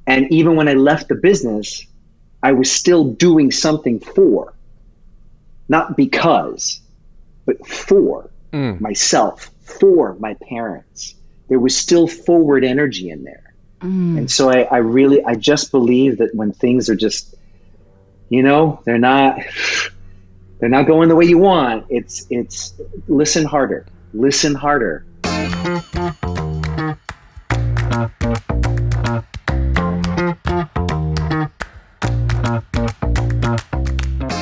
And even when I left the business, I was still doing something for, not because, but for myself, for my parents. There was still forward energy in there. And so I just believe that when things are just, you know, they're not going the way you want. It's listen harder.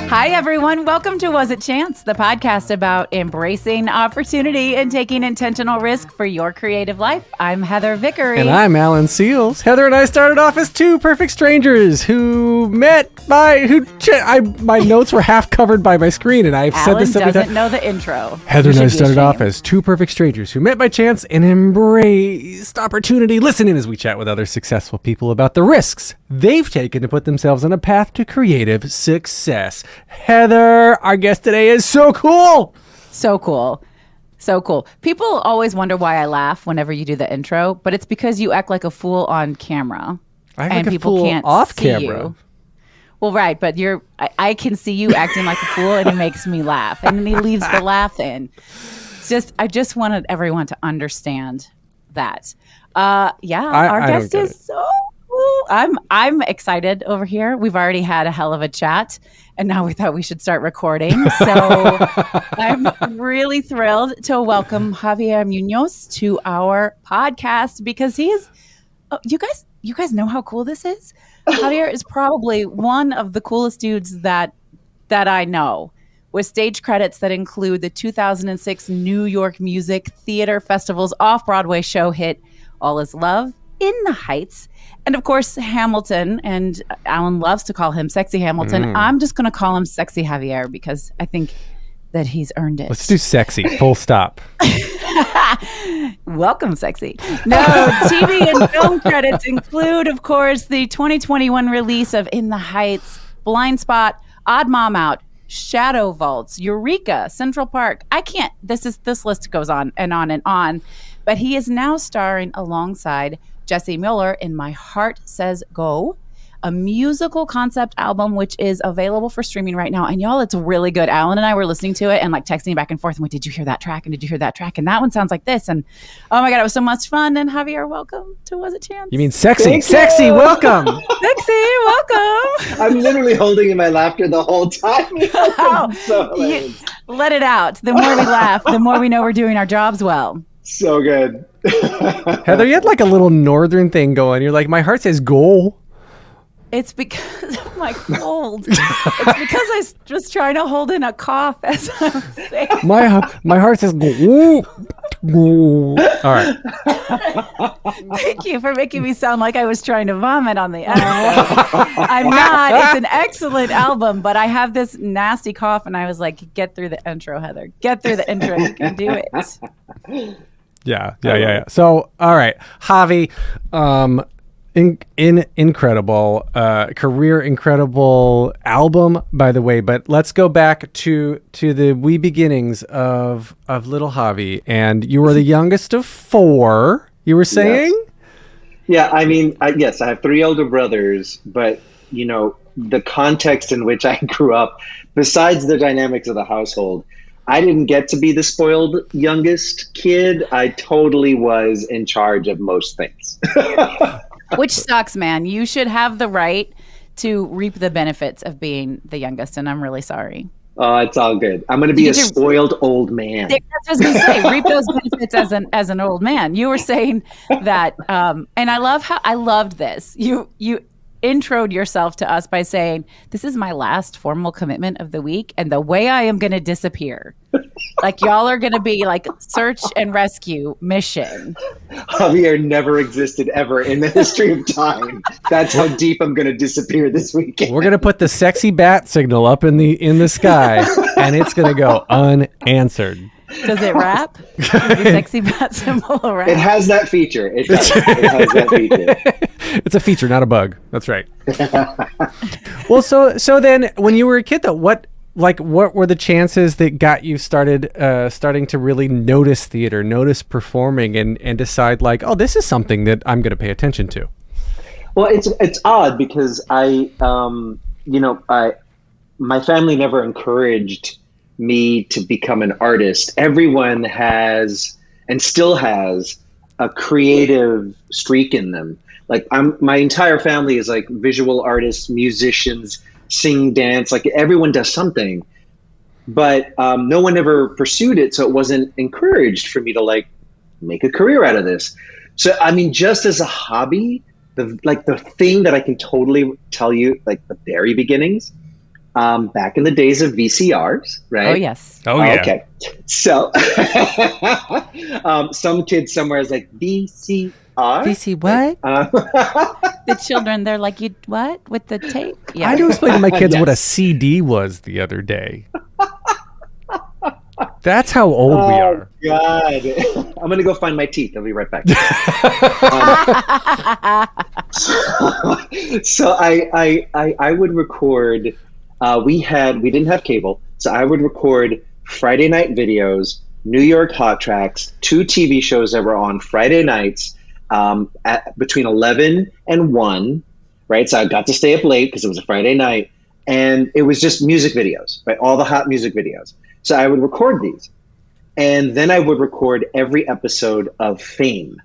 Hi, everyone. Welcome to Was It Chance, the podcast about embracing opportunity and taking intentional risk for your creative life. I'm Heather Vickery. And I'm Alan Seals. Heather and I started off as two perfect strangers who met my notes were half covered by my screen, and I've said this every time. Alan doesn't know the intro. Heather and I started off as two perfect strangers who met by chance and embraced opportunity. Listen in as we chat with other successful people about the risks they've taken to put themselves on a path to creative success. Heather, our guest today is so cool. So cool. So cool. People always wonder why I laugh whenever you do the intro, but it's because you act like a fool on camera. I act like a fool off camera. Well, right, but I can see you acting like a fool, and it makes me laugh, and then he leaves the laugh in. I just wanted everyone to understand that. Our guest is so cool. I'm excited over here. We've already had a hell of a chat, and now we thought we should start recording. So I'm really thrilled to welcome Javier Muñoz to our podcast because he's. You guys know how cool this is? Javier is probably one of the coolest dudes that I know, with stage credits that include the 2006 New York Music Theater Festival's off-Broadway show hit All Is Love in the Heights, and of course Hamilton, and Alan loves to call him Sexy Hamilton. I'm just going to call him Sexy Javier because I think that he's earned it. Let's do sexy, full stop. Welcome, sexy. No, TV and film credits include, of course, the 2021 release of In the Heights, Blindspot, Odd Mom Out, Shadow Vaults, Eureka, Central Park. This list goes on and on and on. But he is now starring alongside Jessie Mueller in My Heart Says Go, a musical concept album which is available for streaming right now. And y'all, it's really good. Alan and I were listening to it and like texting back and forth. And did you hear that track? And did you hear that track? And that one sounds like this. And oh my God, it was so much fun. And Javier, welcome to Was It Chance? You mean sexy? Sexy, welcome. Sexy, welcome. I'm literally holding in my laughter the whole time. Let it out. The more we laugh, the more we know we're doing our jobs well. So good. Heather, you had like a little northern thing going. You're like, my heart says go. It's because of my cold. It's because I was trying to hold in a cough as I was saying. My heart says go. All right. Thank you for making me sound like I was trying to vomit on the album. I'm not. It's an excellent album, but I have this nasty cough, and I was like, get through the intro, Heather. Get through the intro. You can do it. Yeah. So, all right. Javi, incredible career, incredible album, by the way. But let's go back to the wee beginnings of little Javi. And you were the youngest of four, you were saying? Yes. Yeah, I mean, yes, I have three older brothers, but, you know, the context in which I grew up, besides the dynamics of the household, I didn't get to be the spoiled youngest kid. I totally was in charge of most things. Which sucks, man. You should have the right to reap the benefits of being the youngest, and I'm really sorry. Oh, it's all good. I'm going to be a spoiled old man. That's what I was going to say. Reap those benefits as an old man. You were saying that, and I loved this. You introed yourself to us by saying, this is my last formal commitment of the week, and the way I am going to disappear. Like, y'all are going to be like search and rescue mission. Javier never existed ever in the history of time. That's how deep I'm going to disappear this weekend. We're going to put the sexy bat signal up in the sky, and it's going to go unanswered. Does it rap? Is the sexy bat symbol a rap? It has that feature. It has that feature. It's a feature, not a bug. That's right. Well, so then when you were a kid, though, what were the chances that got you starting to really notice theater, notice performing, and decide like, oh, this is something that I'm going to pay attention to? Well, it's odd because my family never encouraged me to become an artist. Everyone has and still has a creative streak in them. Like my entire family is like visual artists, musicians, sing, dance, like everyone does something, but no one ever pursued it. So it wasn't encouraged for me to like make a career out of this. So, I mean, just as a hobby, the thing that I can totally tell you, like the very beginnings, back in the days of VCRs, right? Oh, yes. Oh, yeah. Okay. So some kid somewhere is like, VCR? VC what? The children, they're like, you what? With the tape? Yeah. I had to explain to my kids Yes. what a CD was the other day. That's how old we are. God. I'm going to go find my teeth. I'll be right back. So I would record, we didn't have cable. So I would record Friday night videos, New York hot tracks, 2 TV shows that were on Friday nights, between 11 and 1, right? So I got to stay up late because it was a Friday night, and it was just music videos, right? All the hot music videos. So I would record these, and then I would record every episode of Fame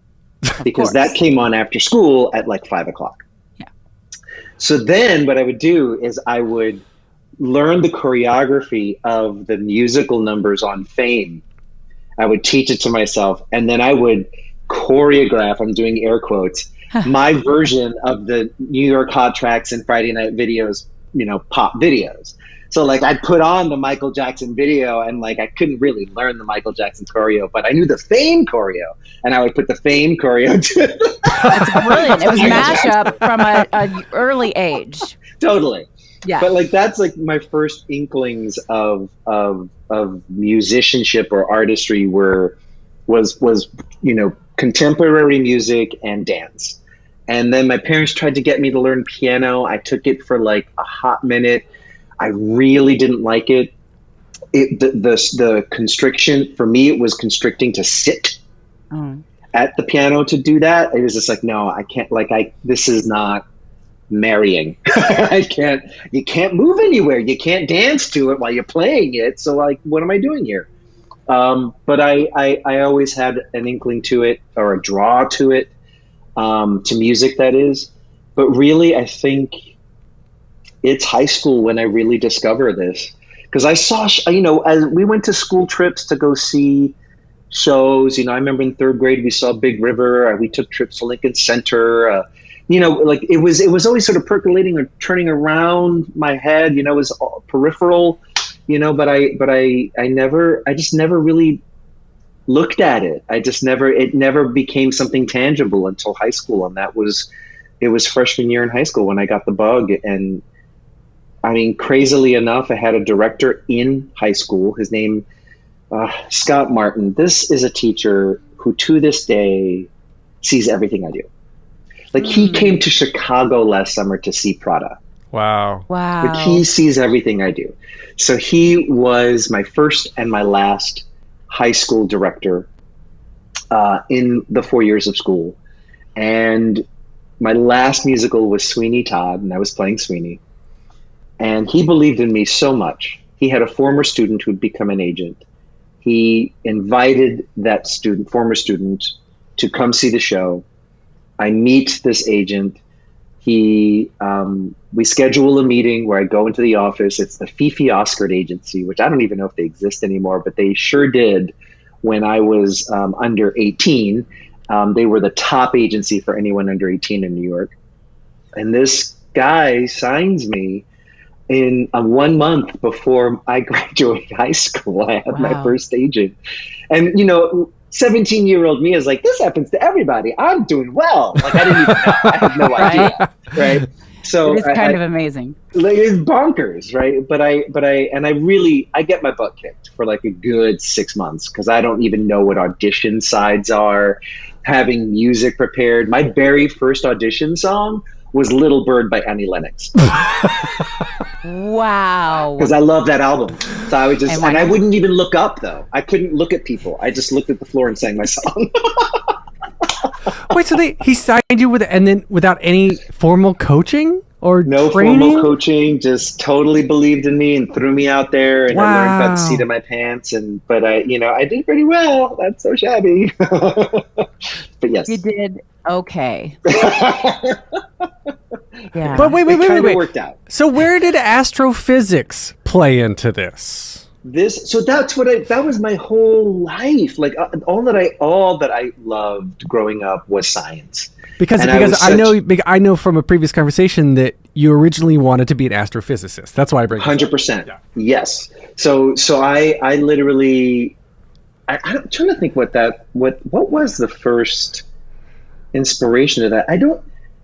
because that came on after school at like 5 o'clock. Yeah. So then what I would do is I would learn the choreography of the musical numbers on Fame. I would teach it to myself, and then I would choreograph, I'm doing air quotes, my version of the New York hot tracks and Friday night videos, pop videos. So like I'd put on the Michael Jackson video, and like I couldn't really learn the Michael Jackson choreo, but I knew the Fame choreo, and I would put the Fame choreo to That's brilliant. It was mashup from an early age. Totally. Yeah. But like that's like my first inklings of musicianship or artistry was contemporary music and dance. And then my parents tried to get me to learn piano. I took it for like a hot minute. I really didn't like it. The constriction for me, it was constricting to sit at the piano to do that. It was just like, no, I can't. This is not marrying. You can't move anywhere. You can't dance to it while you're playing it. So like, what am I doing here? But I always had an inkling to it, or a draw to it, to music, that is. But really, I think it's high school when I really discover this, because I saw, as we went to school trips to go see shows. I remember in 3rd grade we saw Big River. We took trips to Lincoln Center. It was always sort of percolating or turning around my head. It was all peripheral. But I just never really looked at it. It never became something tangible until high school. And it was freshman year in high school when I got the bug. And I mean, crazily enough, I had a director in high school. His name, Scott Martin. This is a teacher who to this day sees everything I do. Like he came to Chicago last summer to see Prada. Wow. Like he sees everything I do. So he was my first and my last high school director in the 4 years of school. And my last musical was Sweeney Todd, and I was playing Sweeney. And he believed in me so much. He had a former student who'd become an agent. He invited that former student, to come see the show. I meet this agent. We schedule a meeting where I go into the office. It's the Fifi Oscar agency, which I don't even know if they exist anymore, but they sure did when I was under 18. They were the top agency for anyone under 18 in New York. And this guy signs me in 1 month before I graduated high school. I had my first agent. And, 17-year-old me is like, this happens to everybody. I'm doing well. Like, I didn't even know. I had no idea. Right. So it's kind of amazing. Like, it's bonkers. Right. But I get my butt kicked for like a good 6 months because I don't even know what audition sides are, having music prepared. My very first audition song was Little Bird by Annie Lennox. Wow. Because I love that album. So I would just, and I wouldn't even look up though. I couldn't look at people. I just looked at the floor and sang my song. Wait, so he signed you with, and then without any formal coaching or no training? formal coaching, just totally believed in me and threw me out there, and I learned by the seat of my pants. But I did pretty well. That's so shabby. But yes, you did okay. Yeah, but wait. It worked out. So where did astrophysics play into this? That was my whole life. Like all that I loved growing up was science. Because I know from a previous conversation that you originally wanted to be an astrophysicist. That's why I bring 100%. Yeah. Yes. So I literally I'm trying to think what was the first inspiration of that.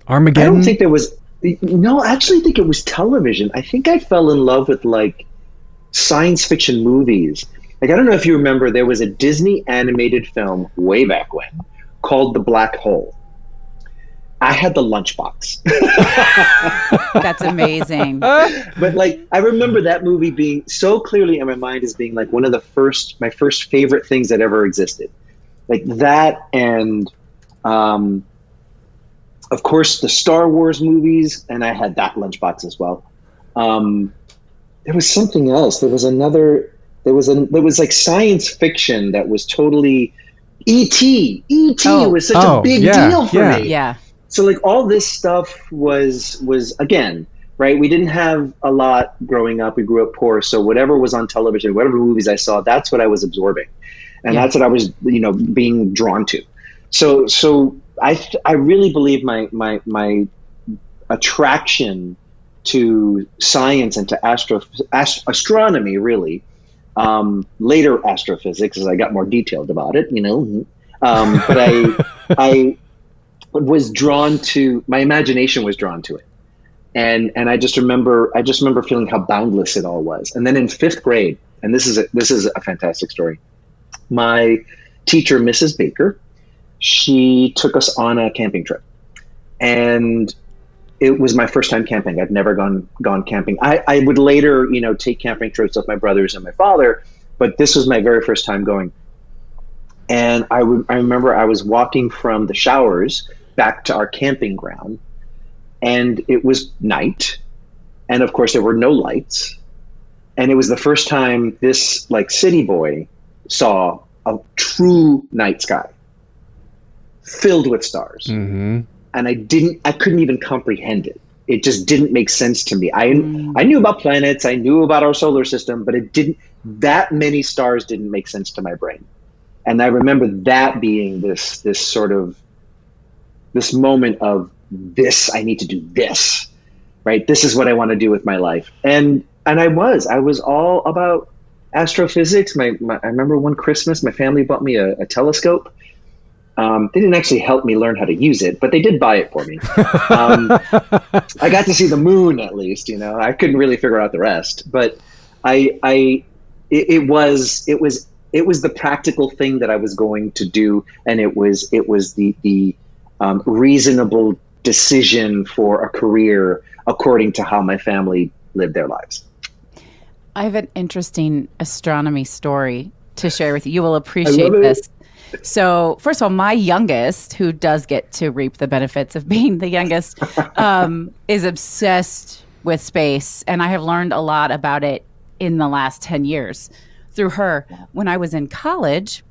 Armageddon? I don't think there was. No, I actually think it was television. I think I fell in love with like science fiction movies. Like, I don't know if you remember, there was a Disney animated film way back when called The Black Hole. I had the lunchbox. That's amazing. But like, I remember that movie being so clearly in my mind as being like one of my first favorite things that ever existed. Like that, and of course the Star Wars movies, and I had that lunchbox as well. There was something else. There was like science fiction that was totally E.T. E.T. was such a big deal for me. Yeah. So like all this stuff was again, right? We didn't have a lot growing up. We grew up poor. So whatever was on television, whatever movies I saw, that's what I was absorbing. And that's what I was, being drawn to. So I really believe my attraction to science and to astronomy, really, later astrophysics, as I got more detailed about it, but I was drawn to, my imagination was drawn to it. And I just remember feeling how boundless it all was. And then in 5th grade, and this is a fantastic story, my teacher, Mrs. Baker, she took us on a camping trip, and it was my first time camping. I'd never gone camping. I would later, take camping trips with my brothers and my father, but this was my very first time going. And I remember I was walking from the showers back to our camping ground, and it was night, and of course there were no lights, and it was the first time this like city boy saw a true night sky filled with stars. Mm-hmm. And I couldn't even comprehend it. It just didn't make sense to me. I knew about planets, I knew about our solar system, but that many stars didn't make sense to my brain. And I remember that being this moment of this, I need to do this, right? This is what I want to do with my life. And I was all about astrophysics. I remember one Christmas, my family bought me a telescope. They didn't actually help me learn how to use it, but they did buy it for me. I got to see the moon at least, I couldn't really figure out the rest, but it was the practical thing that I was going to do. And it was the reasonable decision for a career according to how my family lived their lives. I have an interesting astronomy story to share with you. You will appreciate this. So first of all, my youngest, who does get to reap the benefits of being the youngest, is obsessed with space. And I have learned a lot about it in the last 10 years through her. When I was in college,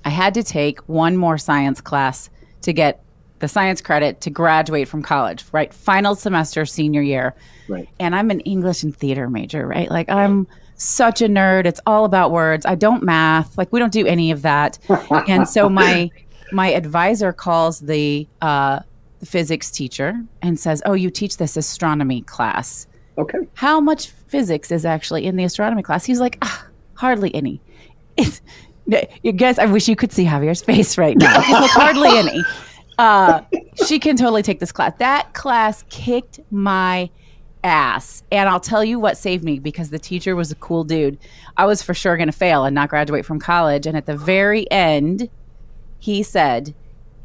I had to take one more science class to get the science credit to graduate from college, right? Final semester, senior year. Right. And I'm an English and theater major, right? Like I'm such a nerd. It's all about words. I don't math. Like we don't do any of that. And so my advisor calls the physics teacher and says, "Oh, you teach this astronomy class. Okay. How much physics is actually in the astronomy class?" He's like, hardly any. You guys, I wish you could see Javier's face right now. He's like, hardly any. She can totally take this class. That class kicked my ass. And I'll tell you what saved me, because the teacher was a cool dude. I was for sure going to fail and not graduate from college. And at the very end, he said,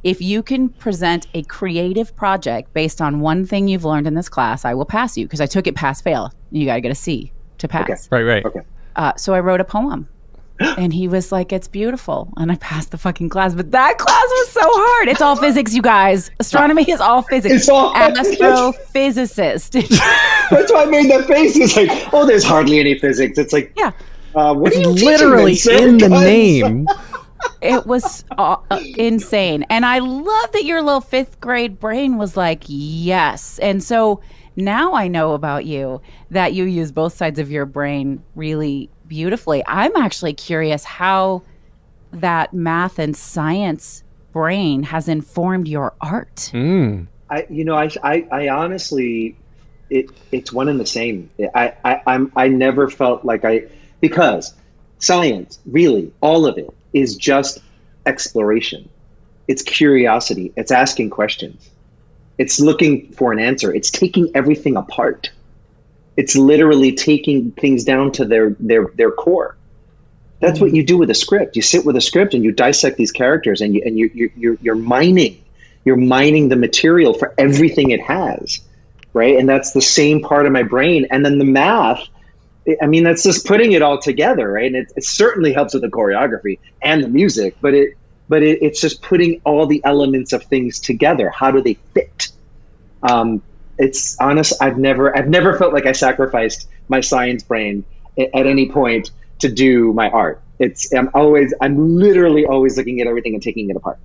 if you can present a creative project based on one thing you've learned in this class, I will pass you. Because I took it pass fail. You got to get a C to pass. Okay. Right. Okay. So I wrote a poem. And he was like, it's beautiful. And I passed the fucking class. But that class was so hard. It's all physics, you guys. Astronomy is all physics. It's all astrophysicist. That's why I made that face. It's like, oh, there's hardly any physics. It's like, yeah. What it's are you literally in the name. It was insane. And I love that your little 5th grade brain was like, yes. And so now I know about you that you use both sides of your brain really beautifully. I'm actually curious how that math and science brain has informed your art. I honestly, it's one and the same. I never felt like because science, really, all of it is just exploration. It's curiosity. It's asking questions. It's looking for an answer. It's taking everything apart. It's literally taking things down to their core. That's what you do with a script. You sit with a script and you dissect these characters, and you're mining the material for everything it has, right? And that's the same part of my brain. And then the math, I mean, that's just putting it all together, right? And it certainly helps with the choreography and the music, but it's just putting all the elements of things together. How do they fit? It's honest. I've never felt like I sacrificed my science brain at any point to do my art. I'm literally always looking at everything and taking it apart.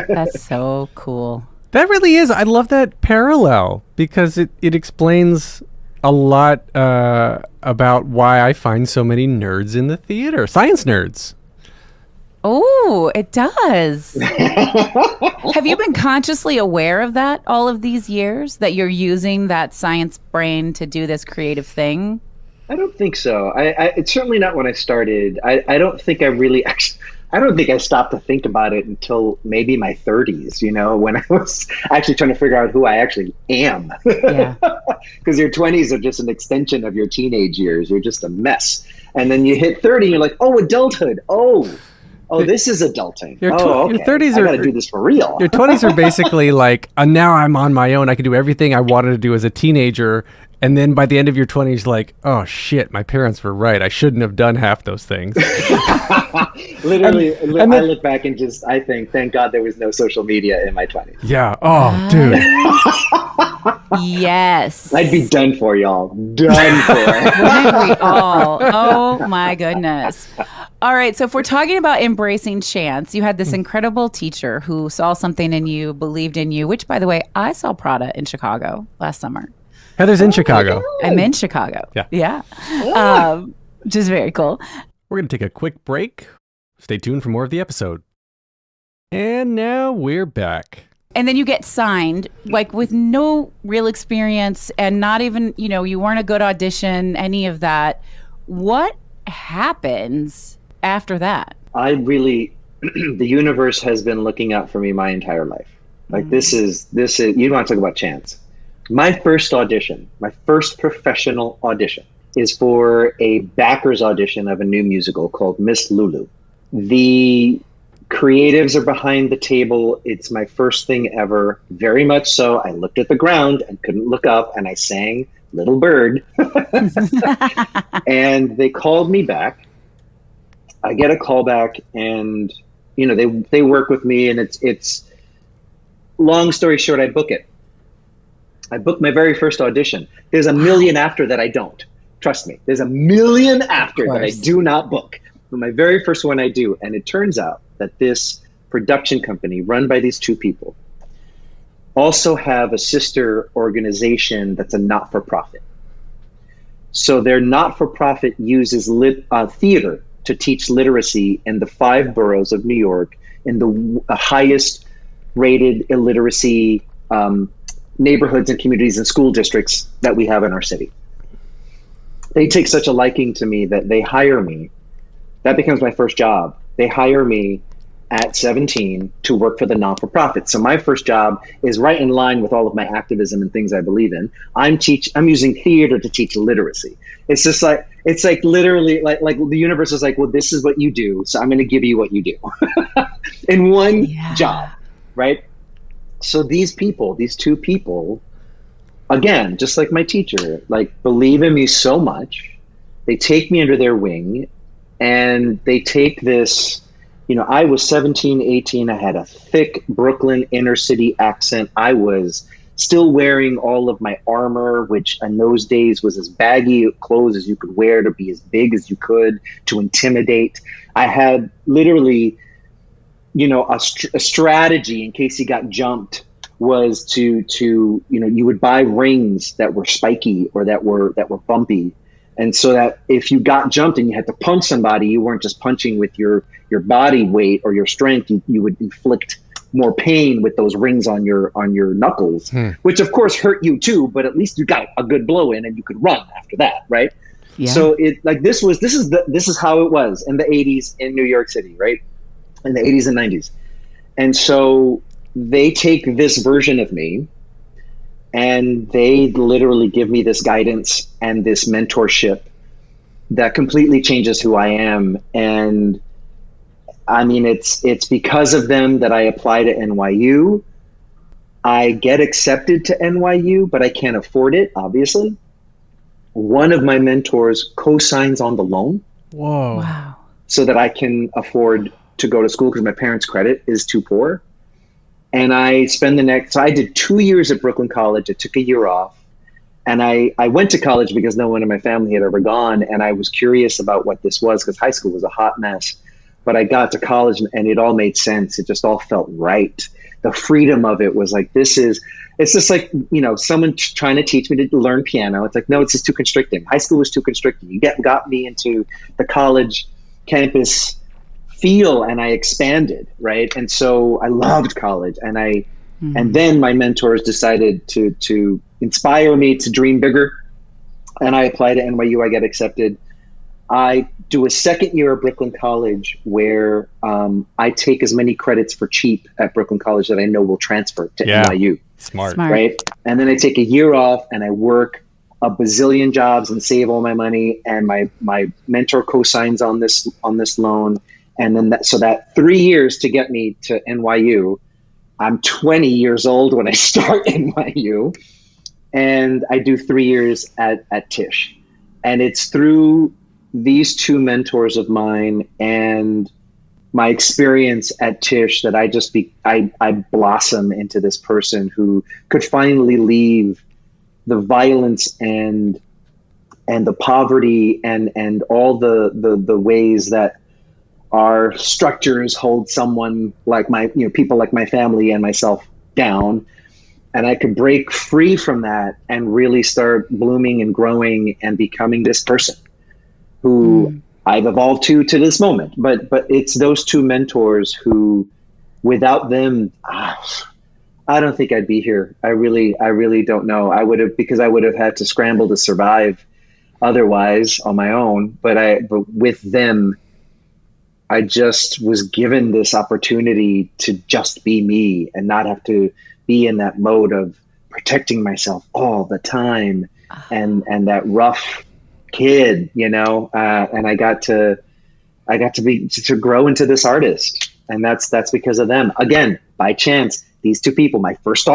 That's so cool. That really is. I love that parallel because it explains a lot about why I find so many nerds in the theater, science nerds. Oh, it does. Have you been consciously aware of that all of these years, that you're using that science brain to do this creative thing? I don't think so. It's certainly not when I started. I don't think I really actually. I don't think I stopped to think about it until maybe my 30s, when I was actually trying to figure out who I actually am. Yeah. Because your 20s are just an extension of your teenage years. You're just a mess. And then you hit 30 and you're like, oh, adulthood. Oh, this is adulting. Your 30s I got to do this for real. Your 20s are basically like, now I'm on my own. I can do everything I wanted to do as a teenager. And then by the end of your 20s, like, oh, shit, my parents were right. I shouldn't have done half those things. Literally, I look back and I think, thank God there was no social media in my 20s. Yeah. Oh, dude. Yes. I'd be done for, y'all. Done for. Wouldn't we all? Oh, my goodness. All right. So if we're talking about embracing chance, you had this incredible teacher who saw something in you, believed in you, which, by the way, I saw Prada in Chicago last summer. Heather's in Chicago. I'm in Chicago. Yeah. Which is very cool. We're going to take a quick break. Stay tuned for more of the episode. And now we're back. And then you get signed, like with no real experience and not even, you weren't a good audition, any of that. What happens after that? The universe has been looking out for me my entire life. Like this is, you don't want to talk about chance. My first audition, my first professional audition, is for a backers audition of a new musical called Miss Lulu. The creatives are behind the table. It's my first thing ever. Very much so. I looked at the ground and couldn't look up, and I sang Little Bird. And they called me back. I get a call back, and they work with me, and it's long story short, I book it. I booked my very first audition. There's a million after that I don't. Trust me. There's a million after that I do not book. But my very first one I do. And it turns out that this production company run by these two people also have a sister organization that's a not-for-profit. So their not-for-profit uses theater to teach literacy in the 5 boroughs of New York, in the highest rated illiteracy neighborhoods and communities and school districts that we have in our city. They take such a liking to me that they hire me. That becomes my first job. They hire me at 17 to work for the non-for-profit. So my first job is right in line with all of my activism and things I believe in. I'm using theater to teach literacy. It's just like, literally like the universe is like, well, this is what you do, so I'm going to give you what you do in one job, right? So these two people, again, just like my teacher, like believe in me so much. They take me under their wing. and they take this, I was 17, 18. I had a thick Brooklyn inner city accent. I was still wearing all of my armor, which in those days was as baggy clothes as you could wear to be as big as you could to intimidate. I had literally, a strategy in case you got jumped was to you would buy rings that were spiky or that were bumpy. And so that if you got jumped and you had to punch somebody, you weren't just punching with your body weight or your strength. You would inflict more pain with those rings on your knuckles, which of course hurt you too, but at least you got a good blow in and you could run after that, right? Yeah. So this is how it was in the 80s in New York City, right? In the 80s and 90s. And so they take this version of me and they literally give me this guidance and this mentorship that completely changes who I am. And I mean, it's because of them that I apply to NYU. I get accepted to NYU, but I can't afford it, obviously. One of my mentors co-signs on the loan. Whoa. Wow. So that I can afford to go to school because my parents' credit is too poor. And I spend so I did 2 years at Brooklyn College. I took a year off. And I went to college because no one in my family had ever gone. And I was curious about what this was because high school was a hot mess. But I got to college and it all made sense. It just all felt right. The freedom of it was like, it's just like, someone trying to teach me to learn piano. It's like, no, it's just too constricting. High school was too constricting. You got me into the college campus feel and I expanded, right? And so I loved college and then my mentors decided to inspire me to dream bigger. And I applied to NYU, I get accepted. I do a second year at Brooklyn College where I take as many credits for cheap at Brooklyn College that I know will transfer to NYU. Smart. Right? And then I take a year off and I work a bazillion jobs and save all my money. And my mentor co-signs on this loan. And then that 3 years to get me to NYU, I'm 20 years old when I start NYU. And I do 3 years at Tisch. And it's through these two mentors of mine and my experience at Tisch that I blossom into this person who could finally leave the violence and the poverty and all the ways that our structures hold someone like people like my family and myself down. And I could break free from that and really start blooming and growing and becoming this person who I've evolved to this moment. But it's those two mentors who, without them, I don't think I'd be here. I really don't know. I would have had to scramble to survive otherwise on my own. But with them, I just was given this opportunity to just be me and not have to be in that mode of protecting myself all the time and that rough kid, and I got to grow into this artist, and that's because of them. Again, by chance, these two people, my first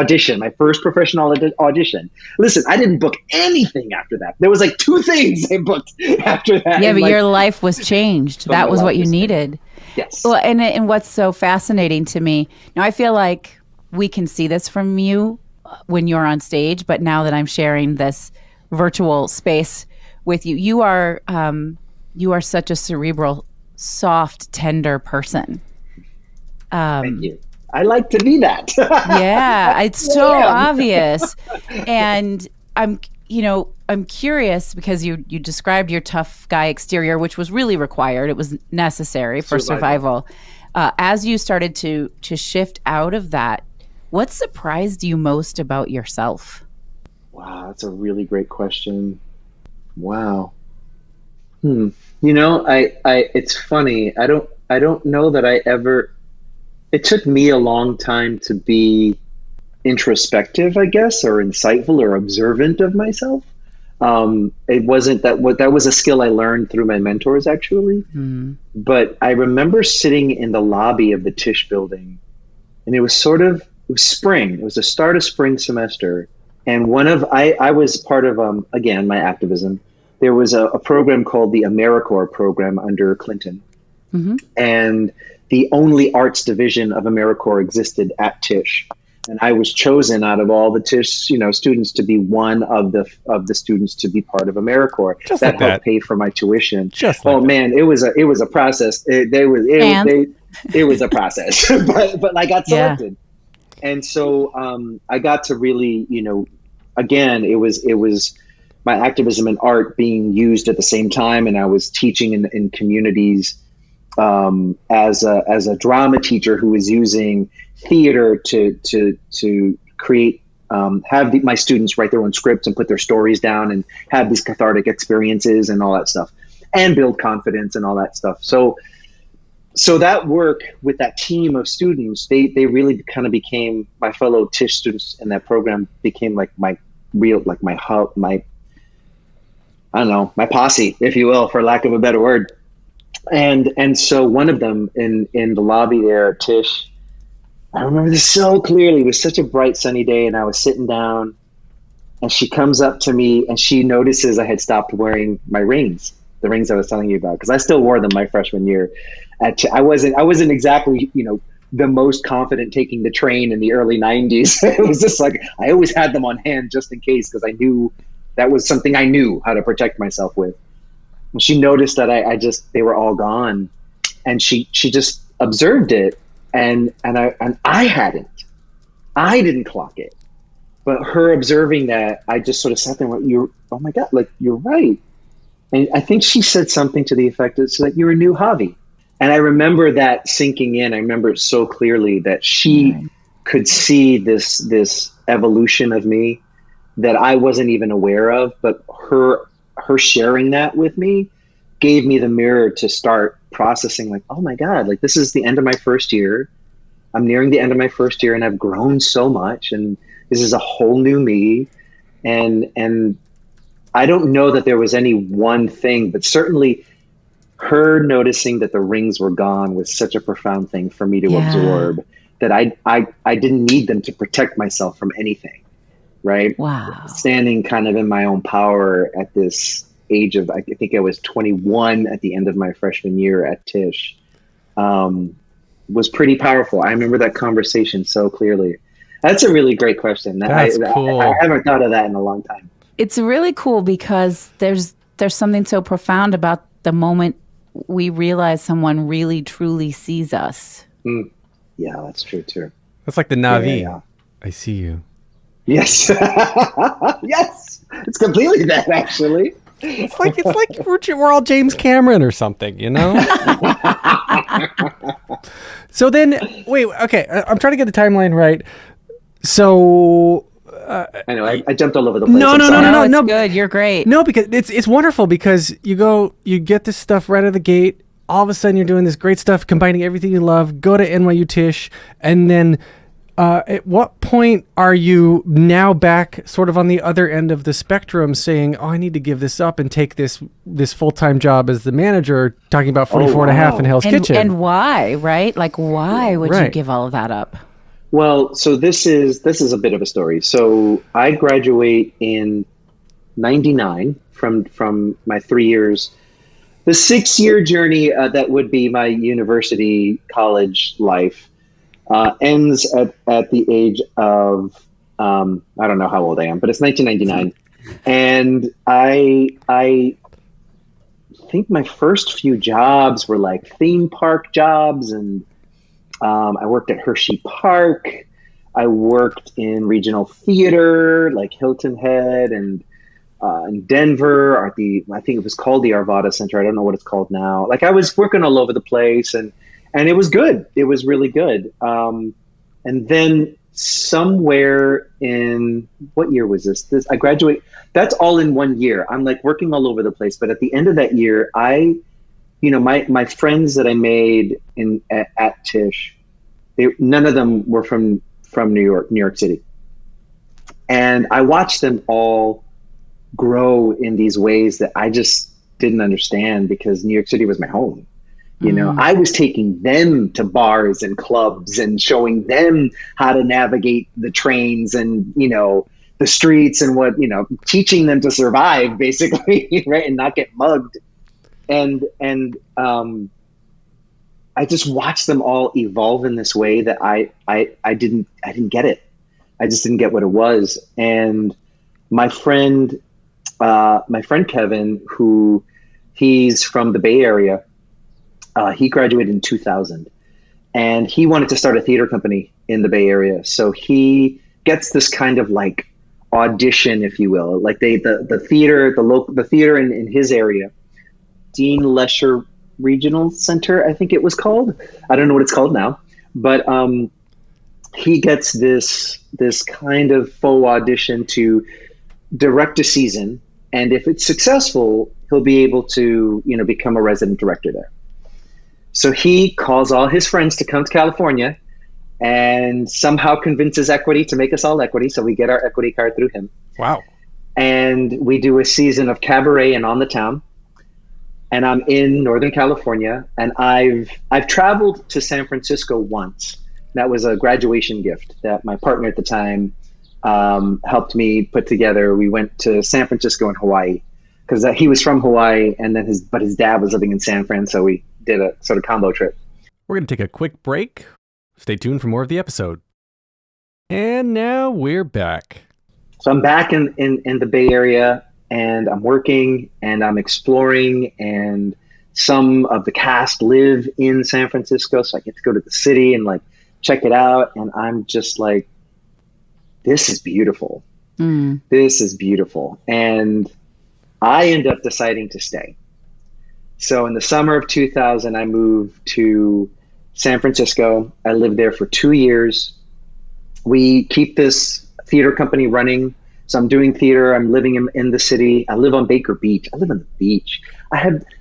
professional audition. Listen, I didn't book anything after that. There was like 2 things I booked after that. Yeah, but your life was changed. That was what you needed. Yes. Well, and what's so fascinating to me, now I feel like we can see this from you when you're on stage, but now that I'm sharing this virtual space with you, you are such a cerebral, soft, tender person. Thank you. I like to be that. Yeah, it's so obvious. And I'm curious because you described your tough guy exterior, which was really required. It was necessary for survival. As you started to shift out of that, what surprised you most about yourself? Wow, that's a really great question. Wow. It's funny. I don't know that I ever. It took me a long time to be introspective, I guess, or insightful or observant of myself. It wasn't that was a skill I learned through my mentors, actually. But I remember sitting in the lobby of the Tisch building, and it was spring. It was the start of spring semester. And I was part of, again, my activism, there was a program called the AmeriCorps program under Clinton. Mm-hmm. And the only arts division of AmeriCorps existed at Tisch. And I was chosen out of all the Tisch, students to be one of the students to be part of AmeriCorps. Just that like helped that. pay for my tuition. Just like man, it was a process. It was a process, but I got selected. Yeah. And so I got to really, again, it was my activism and art being used at the same time, and I was teaching in communities as a drama teacher who was using theater to create, have my students write their own scripts and put their stories down and have these cathartic experiences and all that stuff, and build confidence and all that stuff. So that work with that team of students, they really kind of became my fellow Tisch students in that program, became like my real, like my hub, my posse, if you will, for lack of a better word. And so one of them in the lobby there at Tisch, I remember this so clearly. It was such a bright sunny day, and I was sitting down, and she comes up to me and she notices I had stopped wearing my rings, the rings I was telling you about, because I still wore them my freshman year. I wasn't exactly, the most confident taking the train in the early 90s. It was just like, I always had them on hand just in case, because I knew that was something I knew how to protect myself with. And she noticed that they were all gone, and she just observed it, and I didn't clock it, but her observing that, I just sort of sat there and went, oh my God, like, you're right. And I think she said something to the effect of, so that you're a new Javi. And I remember that sinking in. I remember it so clearly that she could see this evolution of me that I wasn't even aware of, but her sharing that with me gave me the mirror to start processing, like, oh my God, like, this is the end of my first year. I'm nearing the end of my first year, and I've grown so much, and this is a whole new me. And I don't know that there was any one thing, but certainly her noticing that the rings were gone was such a profound thing for me to absorb, that I didn't need them to protect myself from anything. Right. Wow. Standing kind of in my own power at this age of, I think I was 21 at the end of my freshman year at Tisch, was pretty powerful. I remember that conversation so clearly. That's a really great question. That's cool. I haven't thought of that in a long time. It's really cool because there's something so profound about the moment we realize someone really truly sees us. Yeah, that's true too. That's like the Navi. Yeah. I see you. Yes. Yes. It's completely that, actually. It's like we're all James Cameron or something, So then, wait, okay, I'm trying to get the timeline right. So I know I jumped all over the place. No, it's good. You're great. No, because it's wonderful, because you get this stuff right out of the gate. All of a sudden, you're doing this great stuff, combining everything you love. Go to NYU Tisch, and then at what point are you now back sort of on the other end of the spectrum, saying, "Oh, I need to give this up and take this full-time job as the manager," talking about 44 and a half in Hell's Kitchen? And why, right? Like, why would you give all of that up? Well, so this is a bit of a story. So I graduate in 99 from my 3 years. The 6-year journey that would be my university college life ends at the age of I don't know how old I am, but it's 1999, and I think my first few jobs were like theme park jobs, and I worked at Hershey Park. I worked in regional theater like Hilton Head, and in Denver at I think it was called the Arvada Center. I don't know what it's called now. Like, I was working all over the place, and it was good. It was really good. And then somewhere in, what year was this? I graduate. That's all in 1 year. I'm like working all over the place. But at the end of that year, my friends that I made at Tisch, none of them were from New York City. And I watched them all grow in these ways that I just didn't understand, because New York City was my home. I was taking them to bars and clubs and showing them how to navigate the trains and, the streets and what, teaching them to survive basically, right, and not get mugged. And I just watched them all evolve in this way that I didn't get it. I just didn't get what it was. And my friend Kevin, who he's from the Bay Area, he graduated in 2000, and he wanted to start a theater company in the Bay Area. So he gets this kind of like audition, if you will, like the theater in his area, Dean Lesher Regional Center, I think it was called. I don't know what it's called now, but he gets this kind of faux audition to direct a season, and if it's successful, he'll be able to become a resident director there. So he calls all his friends to come to California and somehow convinces Equity to make us all Equity. So we get our Equity card through him. Wow. And we do a season of Cabaret and On the Town. And I'm in Northern California, and I've traveled to San Francisco once. That was a graduation gift that my partner at the time helped me put together. We went to San Francisco and Hawaii because he was from Hawaii, and then his dad was living in San Fran, so we did a sort of combo trip. We're going to take a quick break. Stay tuned for more of the episode. And now we're back. So I'm back in the Bay Area, and I'm working and I'm exploring, and some of the cast live in San Francisco, so I get to go to the city and like check it out. And I'm just like, this is beautiful. This is beautiful. And I end up deciding to stay. So in the summer of 2000, I moved to San Francisco. I lived there for 2 years. We keep this theater company running. So I'm doing theater. I'm living in the city. I live on Baker Beach. I live on the beach.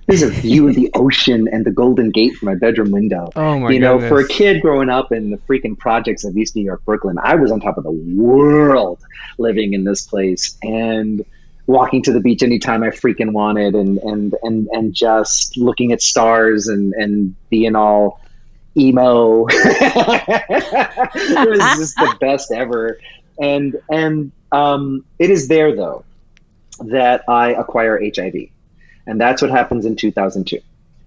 There's a view of the ocean and the Golden Gate from my bedroom window. Oh my goodness. For a kid growing up in the freaking projects of East New York, Brooklyn, I was on top of the world living in this place and walking to the beach anytime I freaking wanted, and just looking at stars and being all emo. It was just the best ever. And it is there though that I acquire HIV. And that's what happens in 2002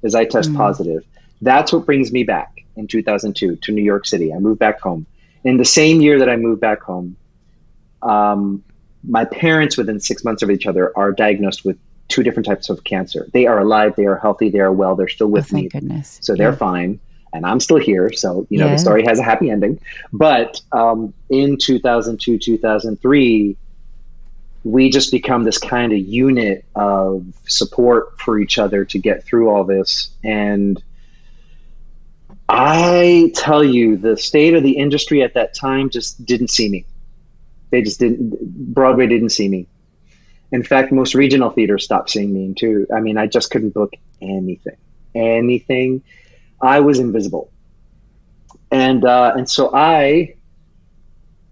is I test positive. That's what brings me back in 2002 to New York City. I moved back home. In the same year that I moved back home, my parents, within 6 months of each other, are diagnosed with 2 different types of cancer. They are alive. They are healthy. They are well. They're still with me. Thank goodness. So they're fine. And I'm still here. So, the story has a happy ending. But in 2002, 2003, we just become this kind of unit of support for each other to get through all this. And I tell you, the state of the industry at that time just didn't see me. Broadway didn't see me. In fact, most regional theaters stopped seeing me too. I mean, I just couldn't book anything. I was invisible. And so I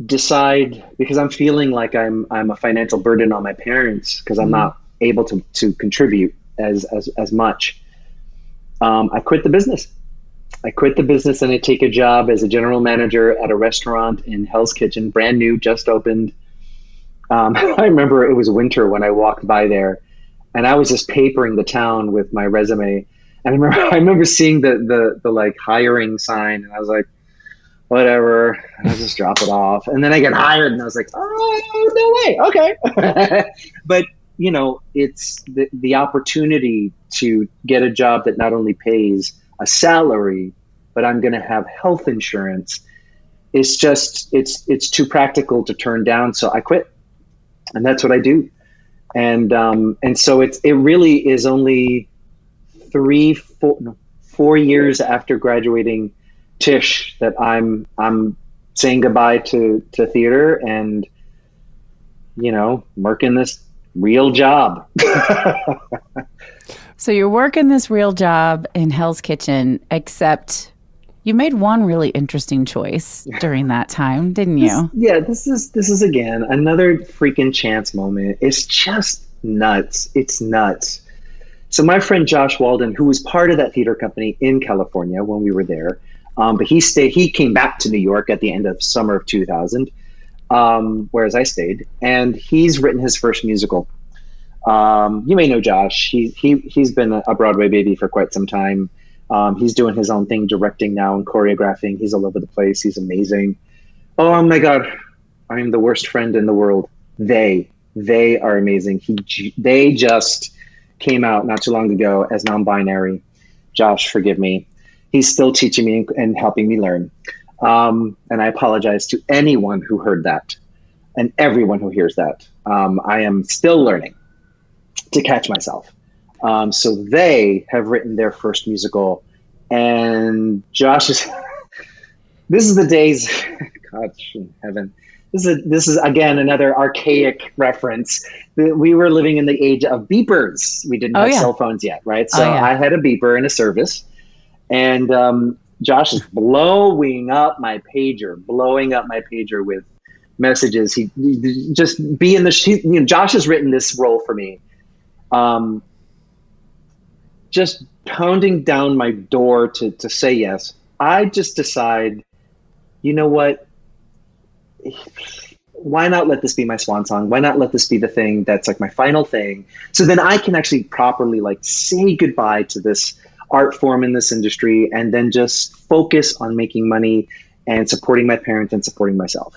decide, because I'm feeling like I'm a financial burden on my parents because I'm not able to contribute as much. I quit the business. And I take a job as a general manager at a restaurant in Hell's Kitchen, brand new, just opened. I remember it was winter when I walked by there, and I was just papering the town with my resume. And I remember seeing the like hiring sign, and I was like, whatever, and I'll just drop it off. And then I get hired, and I was like, oh, no way, okay. But it's the opportunity to get a job that not only pays a salary, but I'm going to have health insurance. It's too practical to turn down. So I quit, and that's what I do. And so it really is only 4 years after graduating Tisch that I'm saying goodbye to theater and, working this real job. So you're working this real job in Hell's Kitchen, except you made one really interesting choice during that time, didn't you? This is again another freaking chance moment. It's just nuts. It's nuts. So my friend Josh Walden, who was part of that theater company in California when we were there, but he came back to New York at the end of summer of 2000. whereas I stayed. And he's written his first musical. You may know Josh. He's been a Broadway baby for quite some time. He's doing his own thing, directing now and choreographing. He's all over the place. He's amazing. Oh my God, I'm the worst friend in the world. They are amazing. They just came out not too long ago as non-binary. Josh, forgive me. He's still teaching me and helping me learn. And I apologize to anyone who heard that and everyone who hears that. I am still learning to catch myself. So they have written their first musical, and Josh is, this is the days, God in heaven. This is again, another archaic reference. We were living in the age of beepers. We didn't have cell phones yet, right? So I had a beeper in a service, and Josh is blowing up my pager with messages. He just be in the, Josh has written this role for me. Just pounding down my door to say yes. I just decide, you know what? Why not let this be my swan song? Why not let this be the thing that's like my final thing? So then I can actually properly like say goodbye to this art form in this industry and then just focus on making money and supporting my parents and supporting myself.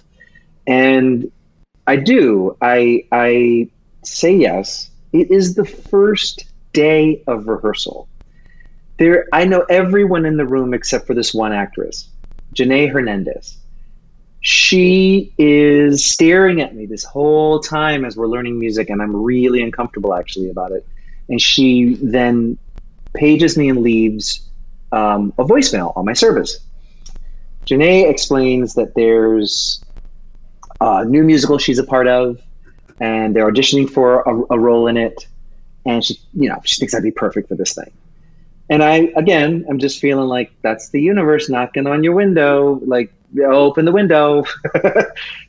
And I do. I say yes. It is the first day of rehearsal. I know everyone in the room except for this one actress, Janae Hernandez. She is staring at me this whole time as we're learning music, and I'm really uncomfortable actually about it. And she then pages me and leaves a voicemail on my service. Janae explains that there's a new musical she's a part of, and they're auditioning for a role in it. And she thinks I'd be perfect for this thing. And I'm just feeling like that's the universe knocking on your window, like open the window.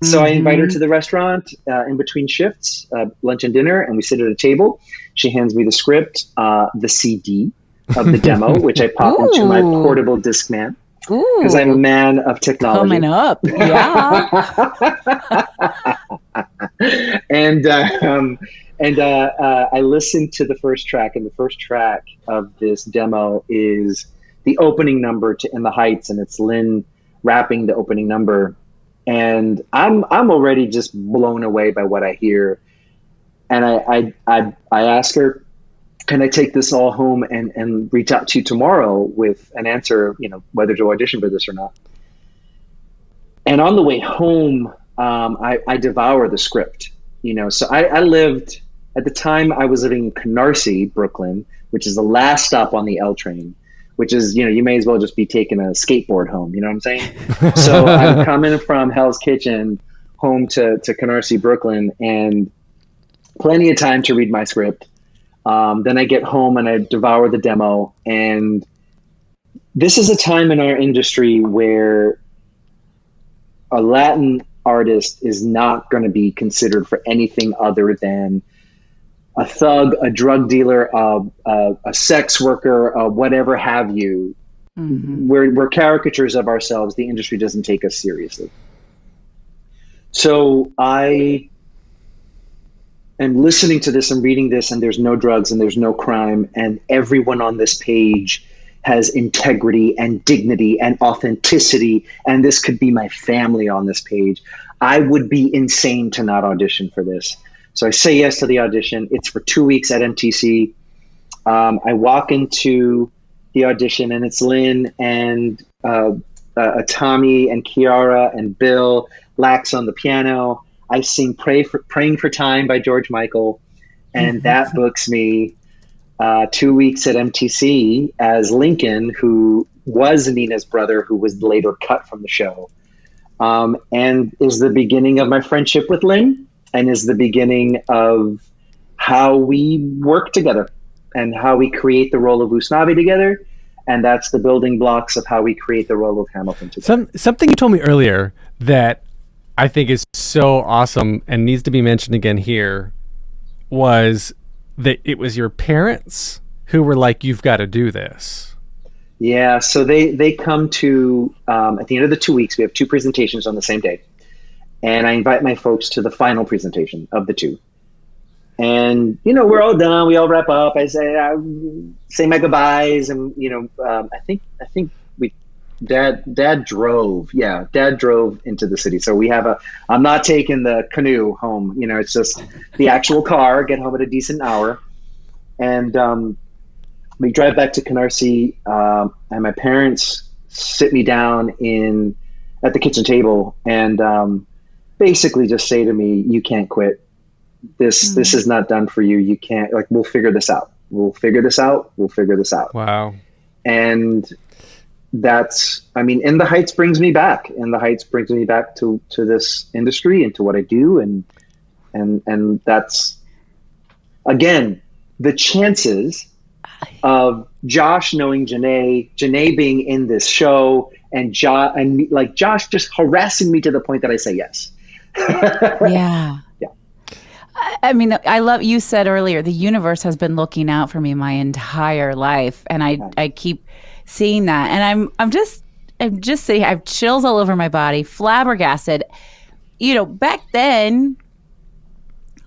So I invite her to the restaurant in between shifts, lunch and dinner, and we sit at a table. She hands me the script, the CD of the demo, which I pop into my portable Discman. Because I'm a man of technology. Coming up, yeah. And I listened to the first track, and the first track of this demo is the opening number to In the Heights, and it's Lin rapping the opening number. And I'm already just blown away by what I hear. And I ask her, can I take this all home and reach out to you tomorrow with an answer, whether to audition for this or not? And on the way home, I devour the script, so I lived, at the time I was living in Canarsie, Brooklyn, which is the last stop on the L train, which is, you may as well just be taking a skateboard home, you know what I'm saying? So I'm coming from Hell's Kitchen home to Canarsie, Brooklyn, and plenty of time to read my script. Then I get home and I devour the demo. And this is a time in our industry where a Latin artist is not going to be considered for anything other than a thug, a drug dealer, a sex worker, whatever have you. Mm-hmm. We're caricatures of ourselves. The industry doesn't take us seriously. So I am listening to this and reading this, and there's no drugs and there's no crime, and everyone on this page has integrity and dignity and authenticity, and this could be my family on this page. I would be insane to not audition for this. So I say yes to the audition. It's for 2 weeks at MTC. I walk into the audition, and it's Lin and Tommy and Kiara and Bill Lax on the piano. I sing Praying for Time by George Michael, and that books me 2 weeks at MTC as Lincoln, who was Nina's brother, who was later cut from the show, and is the beginning of my friendship with Lin, and is the beginning of how we work together and how we create the role of Usnavi together. And that's the building blocks of how we create the role of Hamilton together. Something you told me earlier that I think is so awesome and needs to be mentioned again here was that it was your parents who were like, you've got to do this. Yeah. So they come to, at the end of the 2 weeks, we have two presentations on the same day. And I invite my folks to the final presentation of the two. And, we're all done. We all wrap up. I say my goodbyes. And, I think Dad drove. Yeah, Dad drove into the city. So I'm not taking the canoe home. It's just the actual car, get home at a decent hour. And we drive back to Canarsie, and my parents sit me down at the kitchen table and basically just say to me, "You can't quit. This is not done for you. You can't, we'll figure this out. We'll figure this out. We'll figure this out." Wow. And In the Heights brings me back. And the Heights brings me back to this industry and to what I do. And that's, again, the chances of Josh knowing Janae being in this show, and Josh just harassing me to the point that I say yes. Yeah. Yeah. I love, you said earlier, the universe has been looking out for me my entire life. And I keep seeing that. And I'm just saying, I have chills all over my body, flabbergasted. Back then,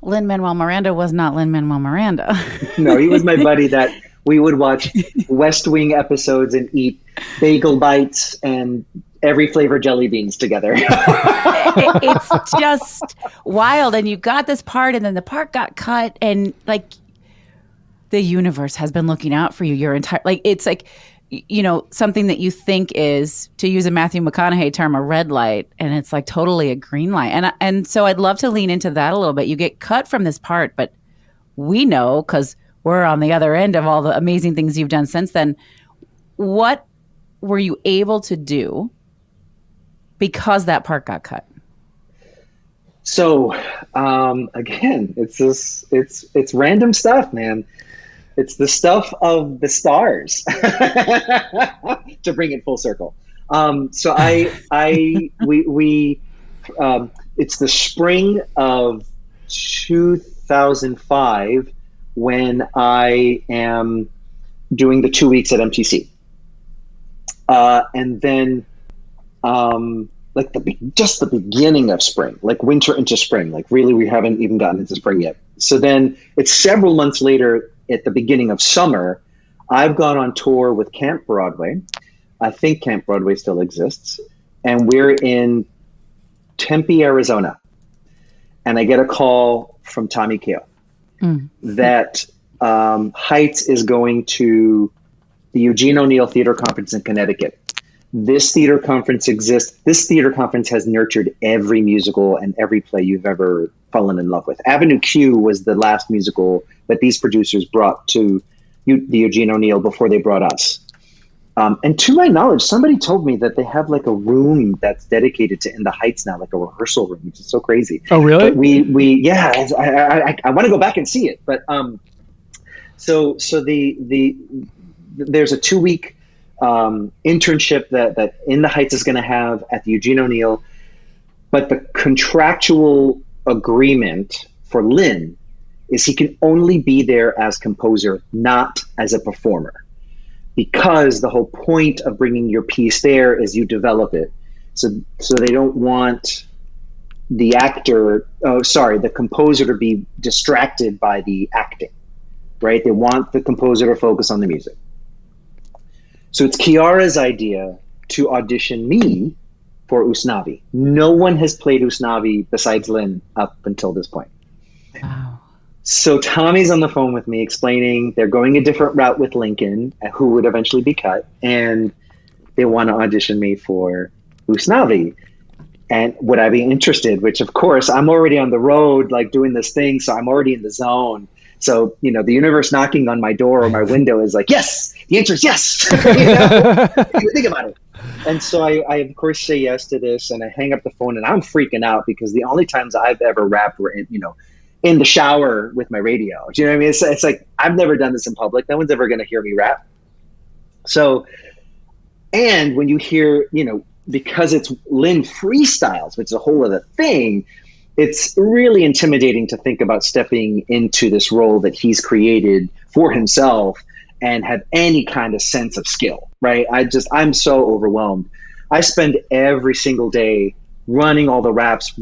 Lin-Manual Miranda was not Lin-Manuel Miranda. No, he was my buddy that we would watch West Wing episodes and eat bagel bites and every flavor jelly beans together. It's just wild. And you got this part, and then the part got cut, and the universe has been looking out for you your entire, it's something that you think is, to use a Matthew McConaughey term, a red light, and it's totally a green light. And so I'd love to lean into that a little bit. You get cut from this part, but we know, because we're on the other end of all the amazing things you've done since then. What were you able to do because that part got cut? So, again, it's random stuff, man. It's the stuff of the stars, to bring it full circle. So it's the spring of 2005 when I am doing the 2 weeks at MTC. And then, just the beginning of spring, winter into spring, really, we haven't even gotten into spring yet. So then it's several months later, at the beginning of summer, I've gone on tour with Camp Broadway. I think Camp Broadway still exists. And we're in Tempe, Arizona. And I get a call from Tommy Kail that Heights is going to the Eugene O'Neill Theater Conference in Connecticut. This theater conference exists. This theater conference has nurtured every musical and every play you've ever fallen in love with. Avenue Q was the last musical that these producers brought to the Eugene O'Neill before they brought us. And to my knowledge, somebody told me that they have a room that's dedicated to In the Heights now, a rehearsal room, which is so crazy. Oh, really? But I want to go back and see it. But so there's a 2-week internship that In the Heights is going to have at the Eugene O'Neill, but the contractual agreement for Lin is he can only be there as composer, not as a performer, because the whole point of bringing your piece there is you develop it. So they don't want the composer to be distracted by the acting, right? They want the composer to focus on the music. So it's Chiara's idea to audition me for Usnavi. No one has played Usnavi besides Lin up until this point. Wow. So Tommy's on the phone with me explaining they're going a different route with Lincoln, who would eventually be cut, and they want to audition me for Usnavi. And would I be interested? Which, of course, I'm already on the road, doing this thing, so I'm already in the zone. So, the universe knocking on my door or my window is yes, the answer is yes. Think about it. And so I, of course, say yes to this, and I hang up the phone, and I'm freaking out because the only times I've ever rapped were in the shower with my radio. Do you know what I mean? It's I've never done this in public. No one's ever going to hear me rap. So, and when you hear, because it's Lin freestyles, which is a whole other thing, it's really intimidating to think about stepping into this role that he's created for himself and have any kind of sense of skill, right? I'm so overwhelmed. I spend every single day running all the raps.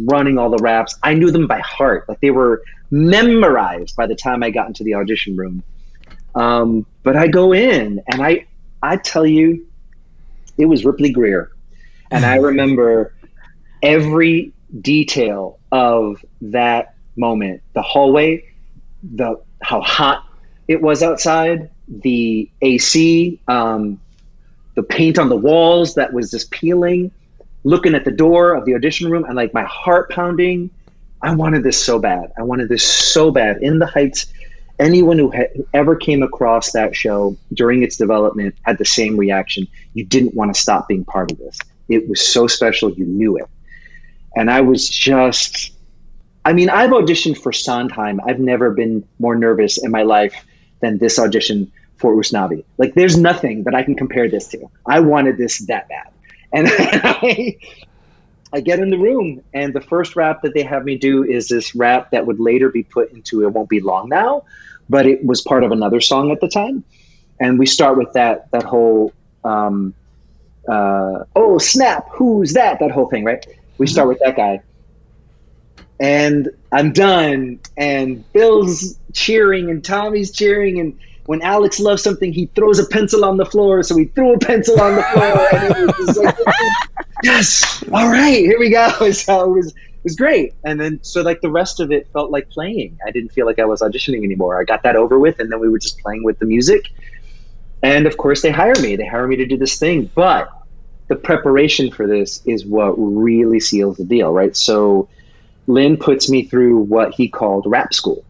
I knew them by heart. Like they were memorized by the time I got into the audition room. But I go in and I tell you, it was Ripley Greer. And I remember every detail of that moment, the hallway, how hot it was outside, the AC, the paint on the walls that was just peeling, looking at the door of the audition room and like my heart pounding. I wanted this so bad. In the Heights, anyone who ever came across that show during its development had the same reaction. You didn't want to stop being part of this. It was so special. You knew it. And I was just, I've auditioned for Sondheim. I've never been more nervous in my life than this audition for Usnavi. Like there's nothing that I can compare this to. I wanted this that bad. And I get in the room and the first rap that they have me do is this rap that would later be put into It Won't Be Long Now, but it was part of another song at the time. And we start with that whole, oh snap, who's that? That whole thing, right? We start with that guy. And I'm done and Bill's cheering and Tommy's cheering, and when Alex loves something, he throws a pencil on the floor. So we threw a pencil on the floor, and it was just like, yes, all right, here we go. So it was great. And then so like the rest of it felt like playing. I didn't feel like I was auditioning anymore. I got that over with, and then we were just playing with the music. And of course, they hire me. They hire me to do this thing, but the preparation for this is what really seals the deal, right? So Lin puts me through what he called rap school.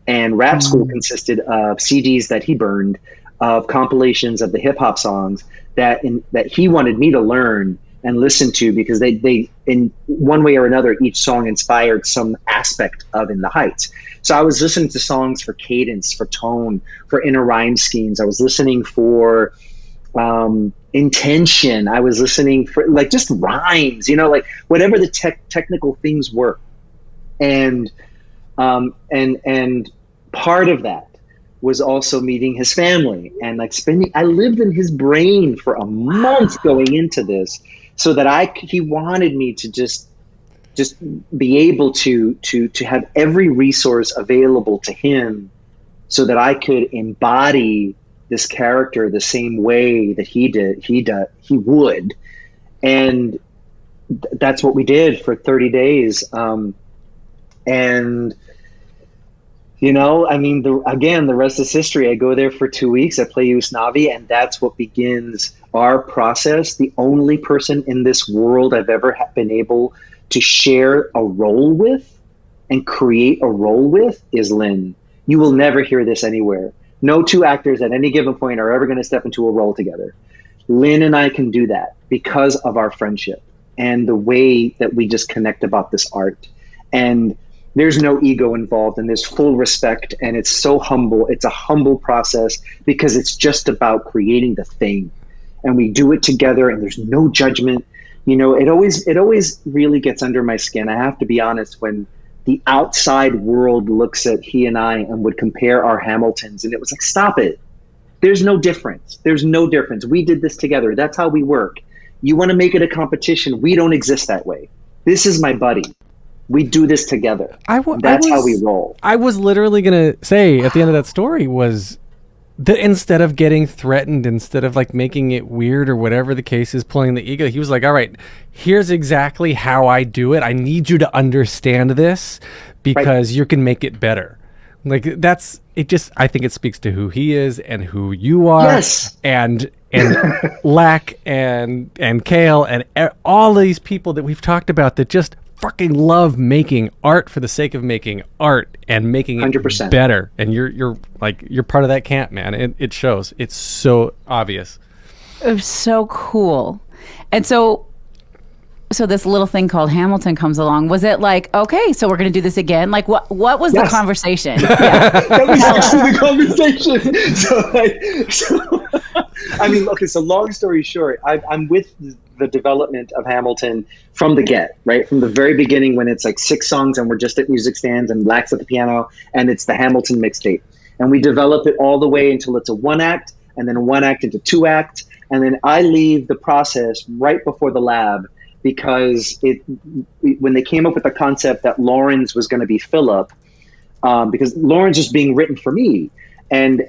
And rap school consisted of CDs that he burned, of compilations of the hip hop songs that he wanted me to learn and listen to, because they in one way or another, each song inspired some aspect of In the Heights. So I was listening to songs for cadence, for tone, for inner rhyme schemes. I was listening for intention. I was listening for like just rhymes, like whatever the technical things were. And part of that was also meeting his family and like I lived in his brain for a month going into this, so that he wanted me to just be able to have every resource available to him so that I could embody this character the same way that he would. And that's what we did for 30 days. And the rest is history. I go there for 2 weeks. I play Usnavi, and that's what begins our process. The only person in this world I've ever been able to share a role with and create a role with is Lin. You will never hear this anywhere. No two actors at any given point are ever going to step into a role together. Lin and I can do that because of our friendship and the way that we just connect about this art. And there's no ego involved, and there's full respect, and it's so humble. It's a humble process because it's just about creating the thing, and we do it together, and there's no judgment. It always really gets under my skin. I have to be honest, when the outside world looks at he and I and would compare our Hamiltons, and it was like, stop it. There's no difference. We did this together. That's how we work. You want to make it a competition. We don't exist that way. This is my buddy. We do this together. That's how we roll. I was literally going to say at the end of that story was that instead of getting threatened, instead of like making it weird or whatever the case is, pulling the ego, he was like, all right, here's exactly how I do it. I need you to understand this because you can make it better. Like that's it. Just I think it speaks to who he is and who you are. Yes. And Lack and Kale and all these people that we've talked about that just fucking love making art for the sake of making art and making it 100%. Better. And you're part of that camp, man. It shows. It's so obvious. It was so cool. And so this little thing called Hamilton comes along. Was it like, okay, so we're going to do this again? Like what was the conversation? Yeah. That was actually the conversation. So long story short, I'm with the development of Hamilton from the get, right? From the very beginning when it's like 6 songs and we're just at music stands and Lack's at the piano and it's the Hamilton mixtape. And we develop it all the way until it's a 1-act and then a 1-act into 2-act. And then I leave the process right before the lab because when they came up with the concept that Lawrence was going to be Philip, because Lawrence was being written for me, and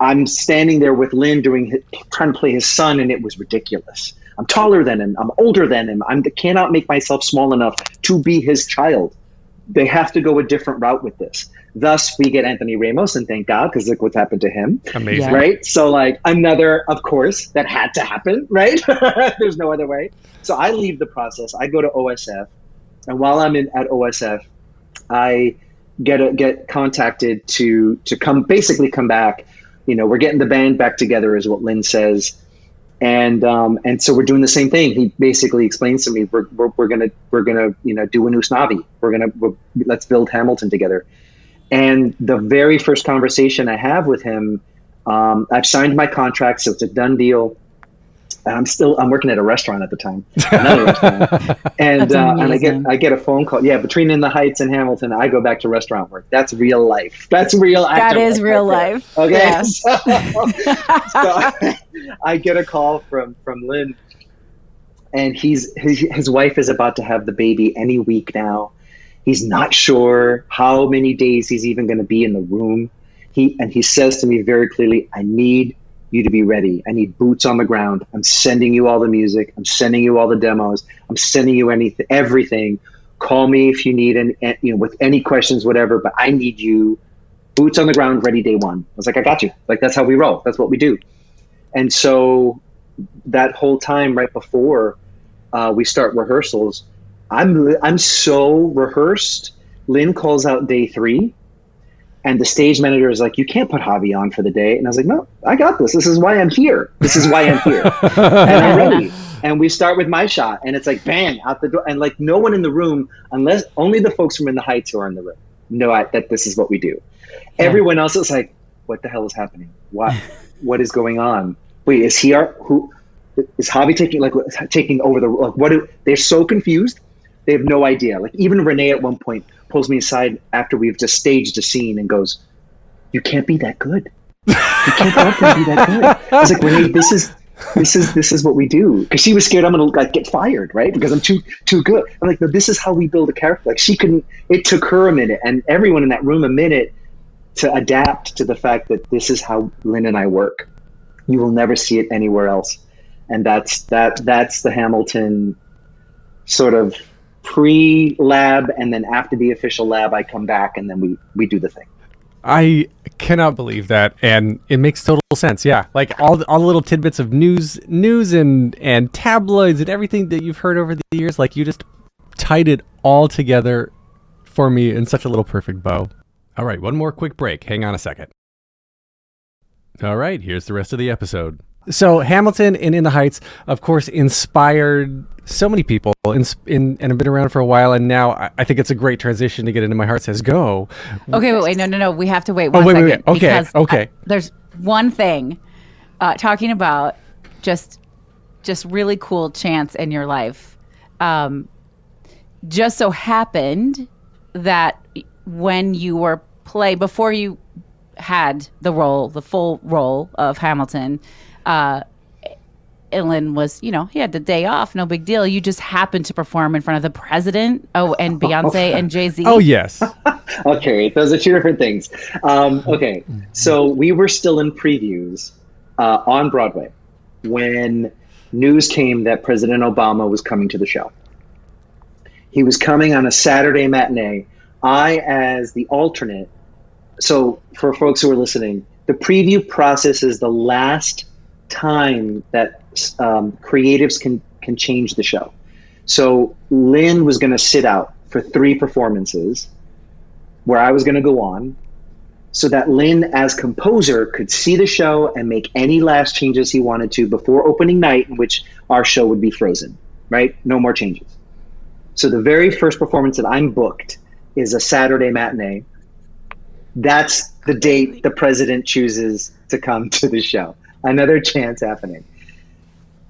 I'm standing there with Lin trying to play his son, and it was ridiculous. I'm taller than him. I'm older than him. I cannot make myself small enough to be his child. They have to go a different route with this. Thus, we get Anthony Ramos, and thank God, because look what's happened to him. Amazing. Right? So, like, another, of course, that had to happen, right? There's no other way. So I leave the process. I go to OSF. And while I'm at OSF, I get contacted to come back. We're getting the band back together, is what Lin says. And so we're doing the same thing. He basically explains to me, we're gonna do Usnavi. Let's build Hamilton together. And the very first conversation I have with him, I've signed my contract, so it's a done deal. And I'm working at a restaurant at the time, another restaurant. And I get a phone call. Yeah, between In the Heights and Hamilton, I go back to restaurant work. That's real life. That's real. That is real life. Okay. Yeah. So I get a call from Lin, and his wife is about to have the baby any week now. He's not sure how many days he's even going to be in the room. He says to me very clearly, I need you to be ready. I need boots on the ground. I'm sending you all the music. I'm sending you all the demos. I'm sending you everything. Call me if you need with any questions, whatever, but I need you boots on the ground, ready day one. I was like, I got you. Like, that's how we roll. That's what we do. And so that whole time right before we start rehearsals, I'm so rehearsed. Lin calls out day 3. And the stage manager is like, you can't put Javi on for the day. And I was like, no, I got this. This is why I'm here. And I'm ready. And we start with my shot. And it's like, bang, out the door. And like, no one in the room, unless only the folks from In the Heights who are in the room, know that this is what we do. Yeah. Everyone else is like, what the hell is happening? What is going on? Wait, is Javi taking over the, they're so confused. They have no idea. Like, even Renee at one point pulls me aside after we've just staged a scene and goes, you can't be that good. You can't go up and be that good. I was like, Renee, this is what we do. Because she was scared I'm going to get fired, right? Because I'm too good. I'm like, no, this is how we build a character. Like, it took her a minute and everyone in that room a minute to adapt to the fact that this is how Lin and I work. You will never see it anywhere else. And that's the Hamilton sort of pre-lab, and then after the official lab, I come back and then we do the thing. I cannot believe that, and it makes total sense. Yeah, like all the little tidbits of news and tabloids and everything that you've heard over the years, like you just tied it all together for me in such a little perfect bow. All right, one more quick break. Hang on a second. All right, here's the rest of the episode. So Hamilton and In the Heights, of course, inspired so many people and have been around for a while. And now I think it's a great transition to get into My Heart Says Go. Okay, wait, no. We have to wait one second. Wait. Okay. There's one thing talking about just really cool chance in your life. Just so happened that when you were before you had the full role of Hamilton, Lin was, he had the day off, no big deal. You just happened to perform in front of the president, and Beyonce and Jay-Z. Oh, yes. Okay, those are two different things. Okay, so we were still in previews on Broadway when news came that President Obama was coming to the show. He was coming on a Saturday matinee. I, as the alternate, so for folks who are listening, the preview process is the last time that creatives can change the show. So Lin was going to sit out for 3 performances where I was going to go on, so that Lin as composer could see the show and make any last changes he wanted to before opening night, in which our show would be frozen, right? No more changes. So the very first performance that I'm booked is a Saturday matinee. That's the date the president chooses to come to the show. Another chance happening.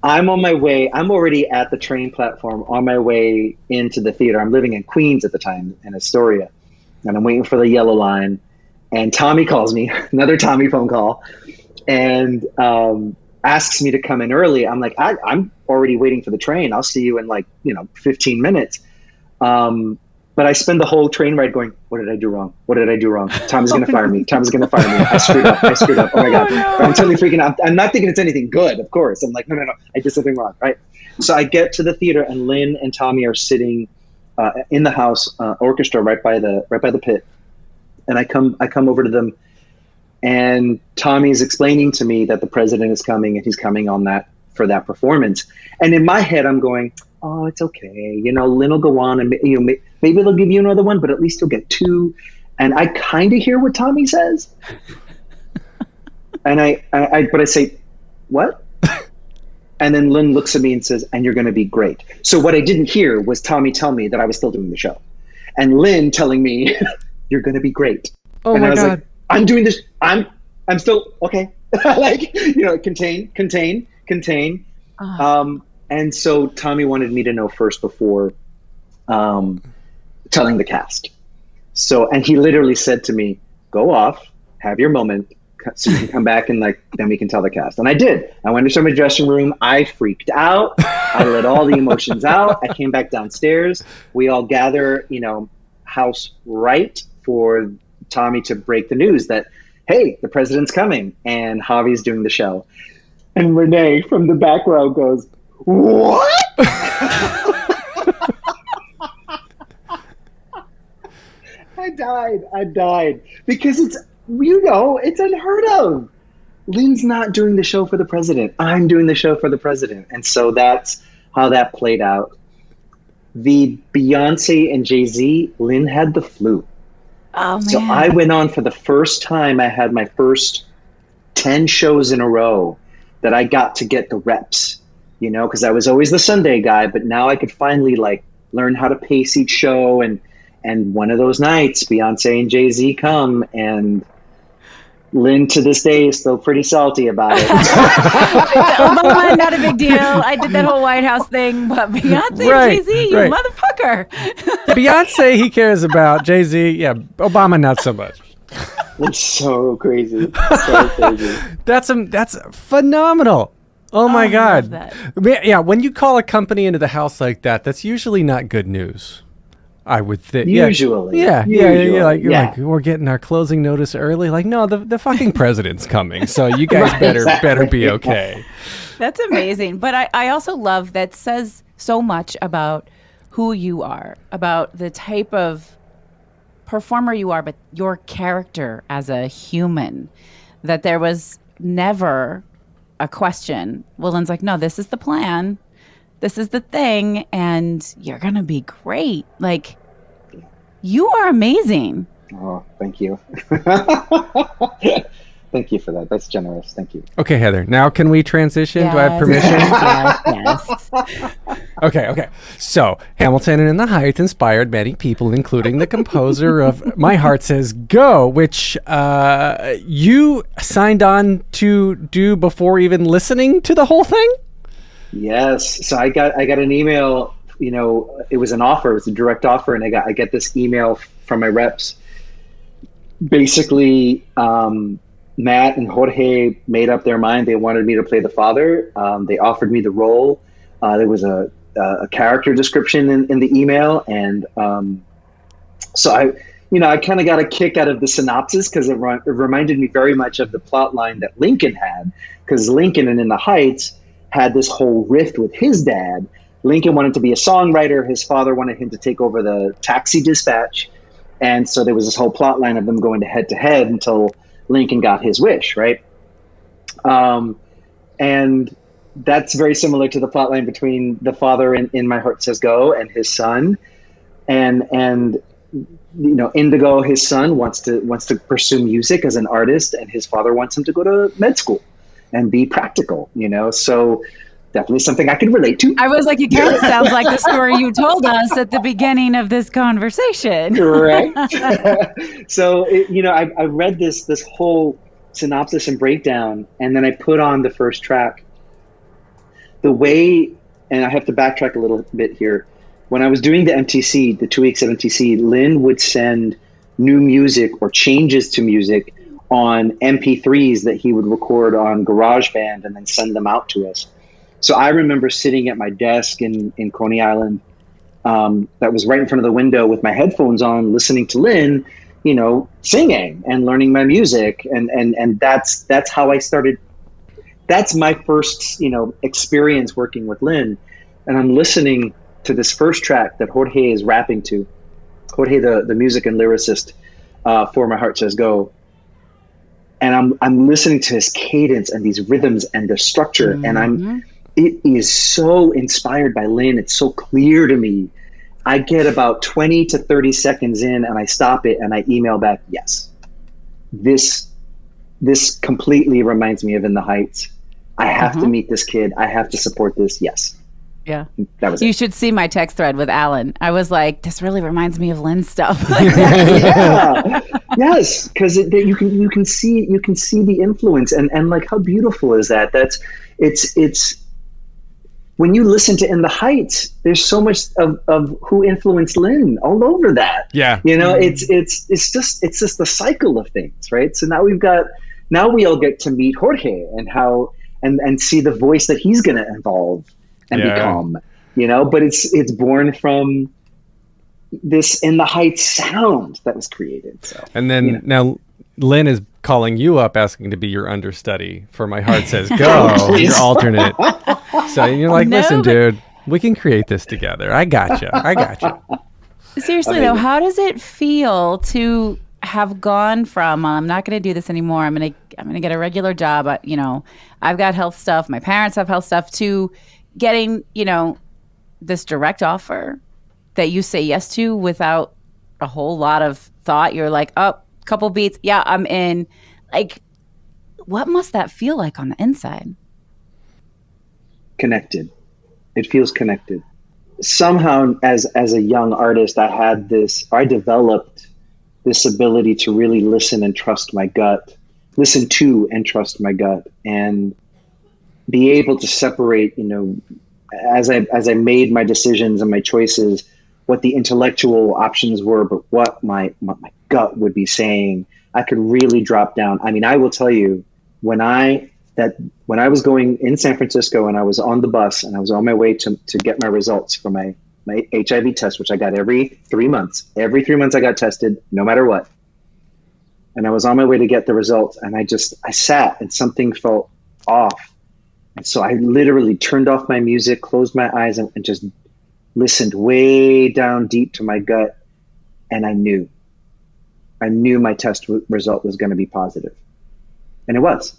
I'm on my way. I'm already at the train platform on my way into the theater. I'm living in Queens at the time, in Astoria, and I'm waiting for the yellow line. And Tommy calls me, another Tommy phone call, and asks me to come in early. I'm like, I'm already waiting for the train. I'll see you in 15 minutes. But I spend the whole train ride going, what did I do wrong? What did I do wrong? Tom is going to fire me. Tom is going to fire me. I screwed up. Oh my God. No. I'm totally freaking out. I'm not thinking it's anything good, of course. I'm like, no. I did something wrong, right? So I get to the theater and Lin and Tommy are sitting in the house orchestra right by the pit. And I come over to them and Tommy is explaining to me that the president is coming and he's coming for that performance. And in my head, I'm going, oh, it's okay. Lin will go on and maybe they'll give you another one, but at least you'll get 2. And I kind of hear what Tommy says. And I say, what? And then Lin looks at me and says, and you're going to be great. So what I didn't hear was Tommy tell me that I was still doing the show. And Lin telling me, you're going to be great. Oh and my I was God. like, I'm doing this. I'm still, okay. Contain. And so Tommy wanted me to know first before telling the cast. So, and he literally said to me, go off, have your moment, so you can come back and then we can tell the cast. And I did. I went to my dressing room. I freaked out. I let all the emotions out. I came back downstairs. We all gather, house right for Tommy to break the news that, hey, the president's coming and Javi's doing the show. And Renee from the back row goes, what? I died because it's unheard of. Lin's not doing the show for the president. I'm doing the show for the president. And so that's how that played out. The Beyonce and Jay-Z, Lin had the flu. Oh, man. So I went on for the first time. I had my first 10 shows in a row that I got to get the reps, because I was always the Sunday guy, but now I could finally learn how to pace each show. And one of those nights, Beyonce and Jay-Z come, and Lin to this day is still pretty salty about it. Obama, not a big deal. I did that whole White House thing, but Beyonce and Jay-Z, you motherfucker. Beyonce, he cares about. Jay-Z, yeah. Obama, not so much. It's so crazy. That's phenomenal. Oh my God. I love that. Yeah, when you call a company into the house like that, that's usually not good news. I would think. Usually. Yeah. Like we're getting our closing notice early. Like, no, the fucking president's coming, so you guys better be okay. That's amazing. But I also love that says so much about who you are, about the type of performer you are, but your character as a human. That there was never a question. Well, Lin's like, no, this is the plan. This is the thing, and you're going to be great. You are amazing. Oh, thank you. Thank you for that. That's generous. Thank you. Okay, Heather, now can we transition? Yes. Do I have permission? Yes. Okay. So, Hamilton and In the Heights inspired many people, including the composer of My Heart Says Go, which you signed on to do before even listening to the whole thing? Yes. So I got an email, it was an offer, it was a direct offer. And I get this email from my reps. Basically, Matt and Jorge made up their mind. They wanted me to play the father. They offered me the role. There was a character description in the email. And so I kind of got a kick out of the synopsis because it reminded me very much of the plot line that Lincoln had. Because Lincoln and In the Heights had this whole rift with his dad. Lincoln wanted to be a songwriter. His father wanted him to take over the taxi dispatch. And so there was this whole plot line of them going to head until Lincoln got his wish, right? And that's very similar to the plot line between the father in My Heart Says Go and his son. And Indigo, his son, wants to pursue music as an artist, and his father wants him to go to med school and be practical, so definitely something I could relate to. I was like, it kind of sounds like the story you told us at the beginning of this conversation. Right. So, I read this whole synopsis and breakdown, and then I put on the first track. The way, and I have to backtrack a little bit here. When I was doing the MTC, the 2 weeks at MTC, Lin would send new music or changes to music on MP3s that he would record on GarageBand and then send them out to us. So I remember sitting at my desk in Coney Island, that was right in front of the window with my headphones on, listening to Lin, singing and learning my music. And that's how I started. That's my first, experience working with Lin. And I'm listening to this first track that Jorge is rapping to. Jorge, the music and lyricist for My Heart Says Go. And I'm listening to his cadence and these rhythms and the structure. And it is so inspired by Lin. It's so clear to me. I get about 20 to 30 seconds in and I stop it and I email back, yes, this completely reminds me of In the Heights. I have to meet this kid. I have to support this. Yes. Yeah. That was You it. should see my text thread with Alan. I was like, this really reminds me of Lin's stuff. Yeah. Yes. Cause you can see the influence and like, how beautiful is that? It's when you listen to In the Heights, there's so much of who influenced Lin all over that. Yeah. It's just the cycle of things, right? So now we all get to meet Jorge and how, and see the voice that he's going to evolve and become, but it's born from this In the Heights sound that was created. So, and then now Lin is calling you up, asking to be your understudy for My Heart Says Go, your alternate. So you're like, listen, dude, we can create this together. I got you. Seriously though, how does it feel to have gone from I'm not going to do this anymore. I'm going to get a regular job. I've got health stuff. My parents have health stuff, to getting, this direct offer that you say yes to without a whole lot of thought. You're like, oh, couple beats. Yeah, I'm in. Like, what must that feel like on the inside? Connected. It feels connected. Somehow as a young artist, I developed this ability to really listen and trust my gut, and be able to separate, as I made my decisions and my choices, what the intellectual options were, but what my gut would be saying. I could really drop down. I mean, I will tell you, when I was going in San Francisco and I was on the bus and I was on my way to get my results for my HIV test, which I got every 3 months. Every 3 months I got tested, no matter what. And I was on my way to get the results, and I sat and something felt off. And so I literally turned off my music, closed my eyes, and just listened way down deep to my gut. And I knew my test result was going to be positive. And it was.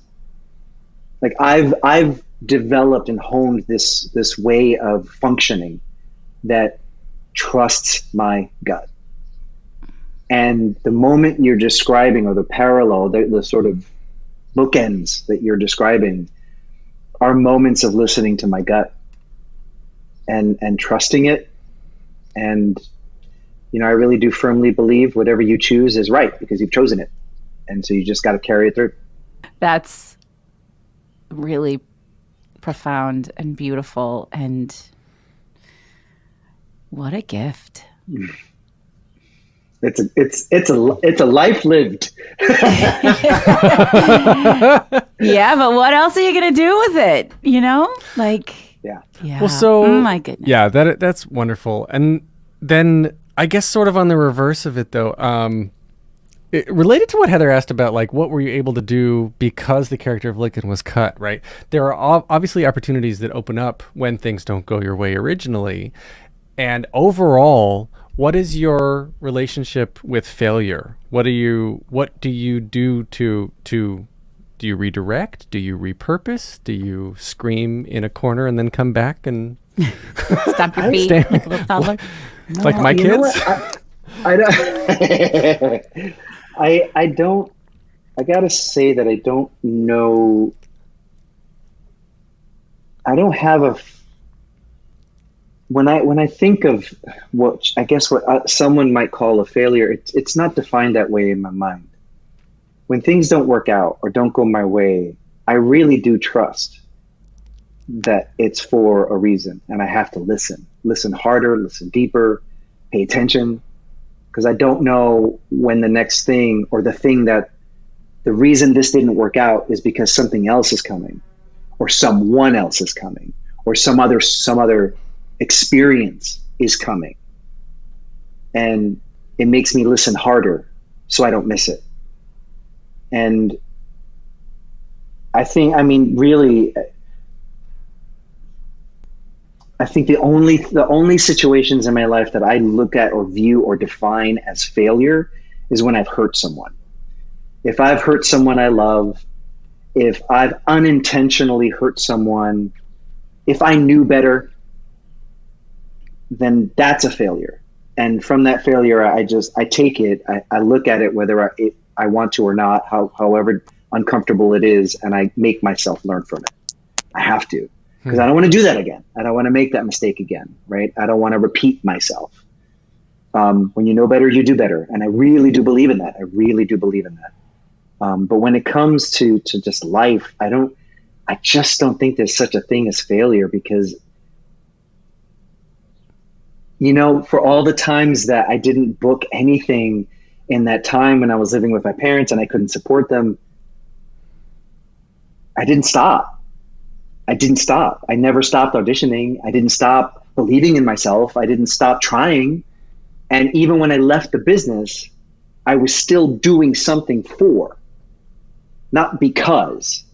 Like, I've developed and honed this way of functioning that trusts my gut. And the moment you're describing, or the parallel, the sort of bookends that you're describing, are moments of listening to my gut and trusting it. And, I really do firmly believe whatever you choose is right because you've chosen it. And so you just got to carry it through. That's really profound and beautiful, and what a gift. It's a life lived. Yeah, but what else are you gonna do with it? Yeah. Well, so my goodness. Yeah, that's wonderful. And then I guess sort of on the reverse of it, though, related to what Heather asked about, like, what were you able to do because the character of Lincoln was cut, right? There are obviously opportunities that open up when things don't go your way originally. And overall, what is your relationship with failure? What do you do to do you redirect? Do you repurpose? Do you scream in a corner and then come back and stomp your feet like a little toddler? Like my kids? I don't, I gotta say that I don't know. I don't have when I think of what someone might call a failure, it's not defined that way in my mind. When things don't work out or don't go my way, I really do trust that it's for a reason, and I have to listen harder, listen deeper, pay attention, because I don't know when the next thing, or the reason this didn't work out is because something else is coming, or someone else is coming, or some other experience is coming. And it makes me listen harder so I don't miss it. And I think the only situations in my life that I look at or view or define as failure is when I've hurt someone. If I've hurt someone I love, if I've unintentionally hurt someone, if I knew better, then that's a failure. And from that failure, I take it, I look at it, whether I want to or not, however uncomfortable it is, and I make myself learn from it. I have to, because I don't want to do that again. I don't want to make that mistake again, right? I don't want to repeat myself. When you know better, you do better. And I really do believe in that. But when it comes to just life, I just don't think there's such a thing as failure, because, for all the times that I didn't book anything in that time when I was living with my parents and I couldn't support them, I didn't stop. I never stopped auditioning. I didn't stop believing in myself. I didn't stop trying. And even when I left the business, I was still doing something not because,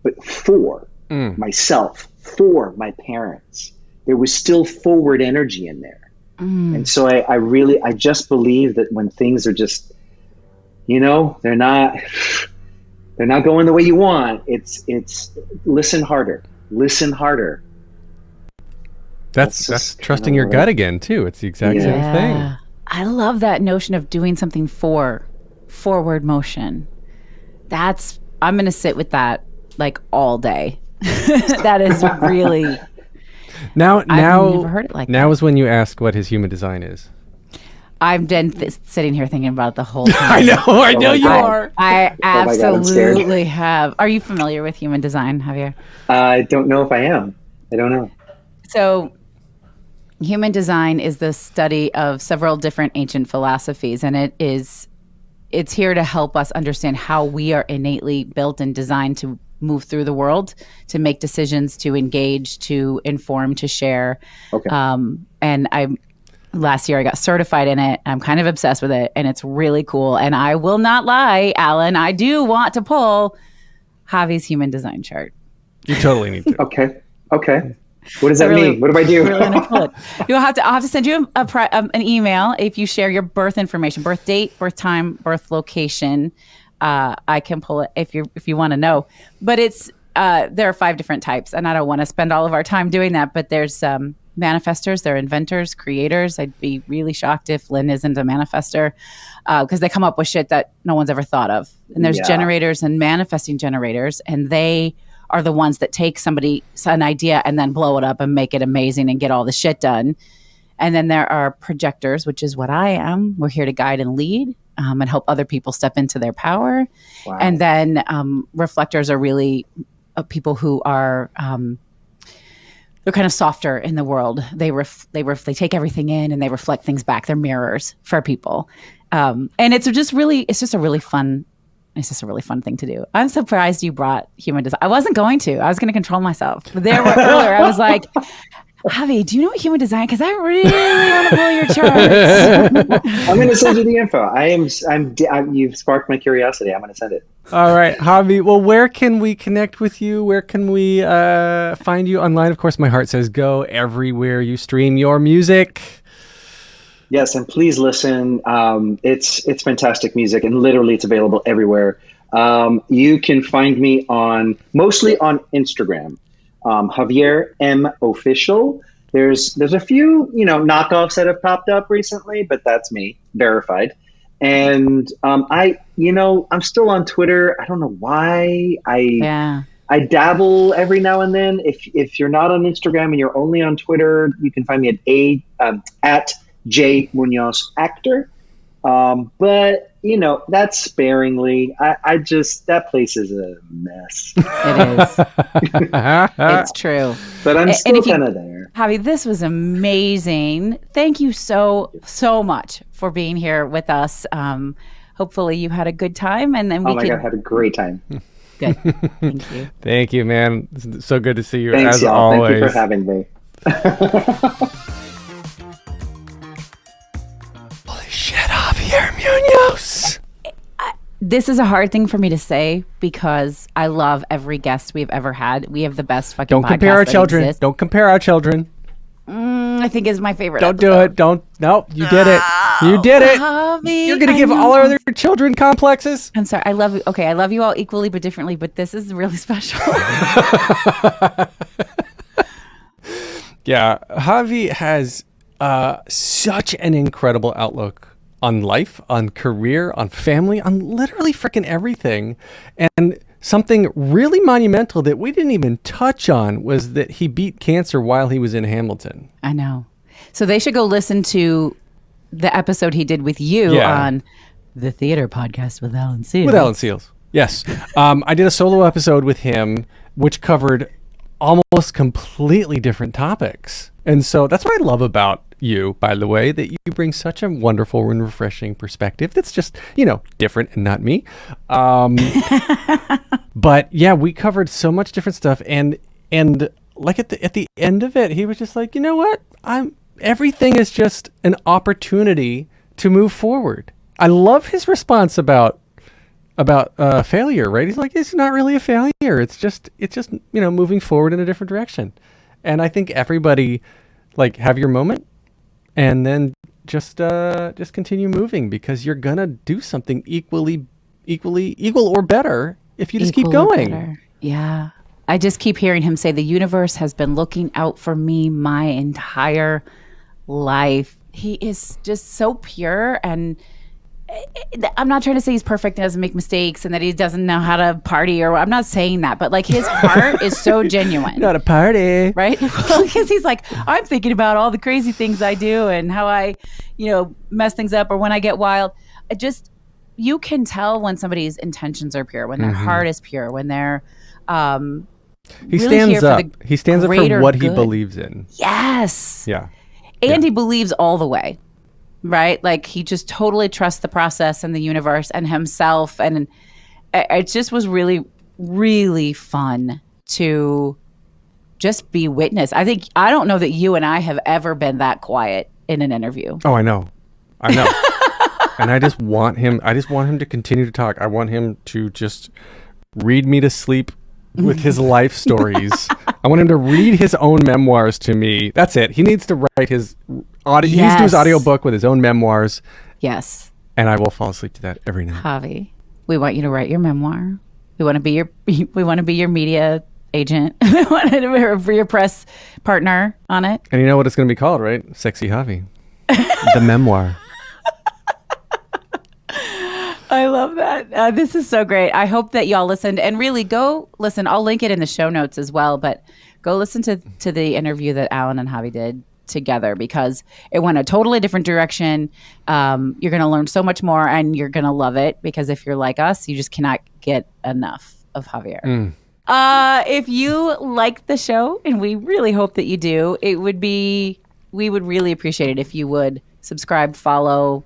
but for myself, for my parents. There was still forward energy in there. And so I just believe that when things are just, they're not going the way you want, it's listen harder. That's trusting your gut again too. It's the exact same thing. I love that notion of doing something for forward motion. I'm going to sit with that like all day. That is really... I've never heard it like that. Now is when you ask what his human design is. I've been sitting here thinking about it the whole time. I know you are. I absolutely have. Are you familiar with human design, Javier? I don't know if I am. I don't know. So human design is the study of several different ancient philosophies, and it's here to help us understand how we are innately built and designed to move through the world, to make decisions, to engage, to inform, to share. Okay. And last year I got certified in it. I'm kind of obsessed with it, and it's really cool. And I will not lie, Alan, I do want to pull Javi's human design chart. You totally need to. Okay. What does that mean? What do I do? I'll have to send you an email if you share your birth information, birth date, birth time, birth location. I can pull it if you want to know. But there are 5 different types, and I don't want to spend all of our time doing that. But there's manifestors, there are inventors, creators. I'd be really shocked if Lynn isn't a manifester, because they come up with shit that no one's ever thought of. And there's generators and manifesting generators, and they are the ones that take an idea and then blow it up and make it amazing and get all the shit done. And then there are projectors, which is what I am. We're here to guide and lead and help other people step into their power. Wow. And then reflectors are really people who are they're kind of softer in the world. They take everything in and they reflect things back. They're mirrors for people, and it's just a really fun thing to do. I'm surprised you brought human design. I wasn't going to. I was going to control myself. But earlier, I was like, Javi, do you know what human design? Because I really want to pull your charts. I'm going to send you the info. You've sparked my curiosity. I'm going to send it. All right, Javi. Well, where can we connect with you? Where can we find you online? Of course, my heart says go everywhere you stream your music. Yes, and please listen. It's fantastic music, and literally it's available everywhere. You can find me mostly on Instagram, Javier M Official. There's a few knockoffs that have popped up recently, but that's me, verified. And I'm still on Twitter. I don't know why. I dabble every now and then. If you're not on Instagram and you're only on Twitter, you can find me at J Muñoz actor. But that's sparingly. That place is a mess. It is. It's true. But I'm still kind of there. Javi, this was amazing. Thank you so much for being here with us. Hopefully you had a good time, and then I had a great time. Good. Thank you. Thank you, man. It's so good to see you. Thanks, as y'all. always. Thank you for having me. Holy shit, Javier Muñoz. This is a hard thing for me to say because I love every guest we've ever had. We have the best fucking Don't compare our children. exists. Don't compare our children. I think is my favorite. Don't do it. Don't. Nope. You did it. You did it. Javi, You're gonna give all our other children complexes. I'm sorry. I love you. Okay, I love you all equally but differently. But this is really special. Yeah, Javi has such an incredible outlook on life, on career, on family, on literally freaking everything. And something really monumental that we didn't even touch on was that he beat cancer while he was in Hamilton. I know. So they should go listen to the episode he did with you on the theater podcast with Alan Seals. With Alan Seals, yes. I did a solo episode with him, which covered almost completely different topics. And so that's what I love about you, by the way, that you bring such a wonderful and refreshing perspective that's just, different and not me. But yeah, we covered so much different stuff. And like at the end of it, he was just like, you know what? Everything is just an opportunity to move forward. I love his response about failure, right? He's like, it's not really a failure. It's just moving forward in a different direction. And I think everybody, like, have your moment and then just continue moving, because you're gonna do something equal or better if you just keep going. Yeah. I just keep hearing him say the universe has been looking out for me my entire life. He is just so pure, and I'm not trying to say he's perfect and doesn't make mistakes and that he doesn't know how to party, or I'm not saying that, but like his heart is so genuine. Not a party. Right? Well, because he's like, I'm thinking about all the crazy things I do and how I, mess things up, or when I get wild. You can tell when somebody's intentions are pure, when their heart is pure, when they're he really stands up. He stands up for what he believes in. Yes. Yeah. And he believes all the way. Right? Like he just totally trusts the process and the universe and himself. And it just was really, really fun to just be witness. I don't know that you and I have ever been that quiet in an interview. Oh, I know. And I just want him to continue to talk. I want him to just read me to sleep with his life stories. I want him to read his own memoirs to me. That's it. He needs to write his audio. He needs to do his audiobook with his own memoirs. Yes. And I will fall asleep to that every night. Javi, we want you to write your memoir. We want to be your media agent. We want to be your press partner on it. And you know what it's going to be called, right? Sexy Javi. The memoir. I love that. This is so great. I hope that y'all listened, and really go listen. I'll link it in the show notes as well, but go listen to the interview that Alan and Javi did together, because it went a totally different direction. You're going to learn so much more, and you're going to love it, because if you're like us, you just cannot get enough of Javier. If you like the show, and we really hope that you do, we would really appreciate it if you would subscribe, follow,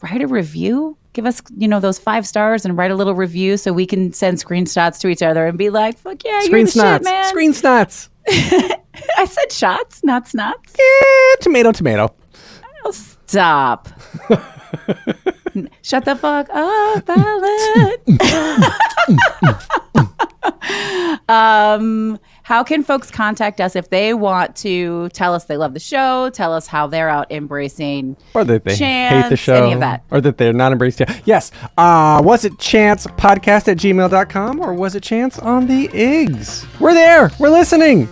write a review. Give us, those 5 stars and write a little review so we can send screenshots to each other and be like, fuck yeah, you're the shit, man. Screen snots. I said shots, not snots. Yeah, tomato. Oh, stop. Shut the fuck up, Alan. How can folks contact us if they want to tell us they love the show, tell us how they're out embracing or that they chance, hate the show, any of that, or that they're not embracing it? Yes. Was it chance podcast@gmail.com, or was it chance on the Iggs? We're there. We're listening.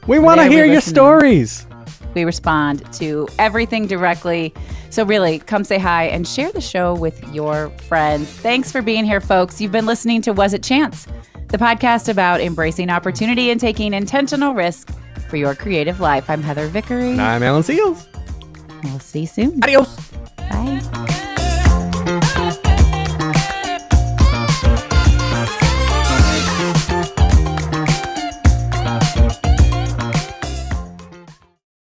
We want to hear your stories. We respond to everything directly. So really, come say hi and share the show with your friends. Thanks for being here, folks. You've been listening to Was It Chance, the podcast about embracing opportunity and taking intentional risks for your creative life. I'm Heather Vickery. And I'm Alan Seals. We'll see you soon. Adios. Bye.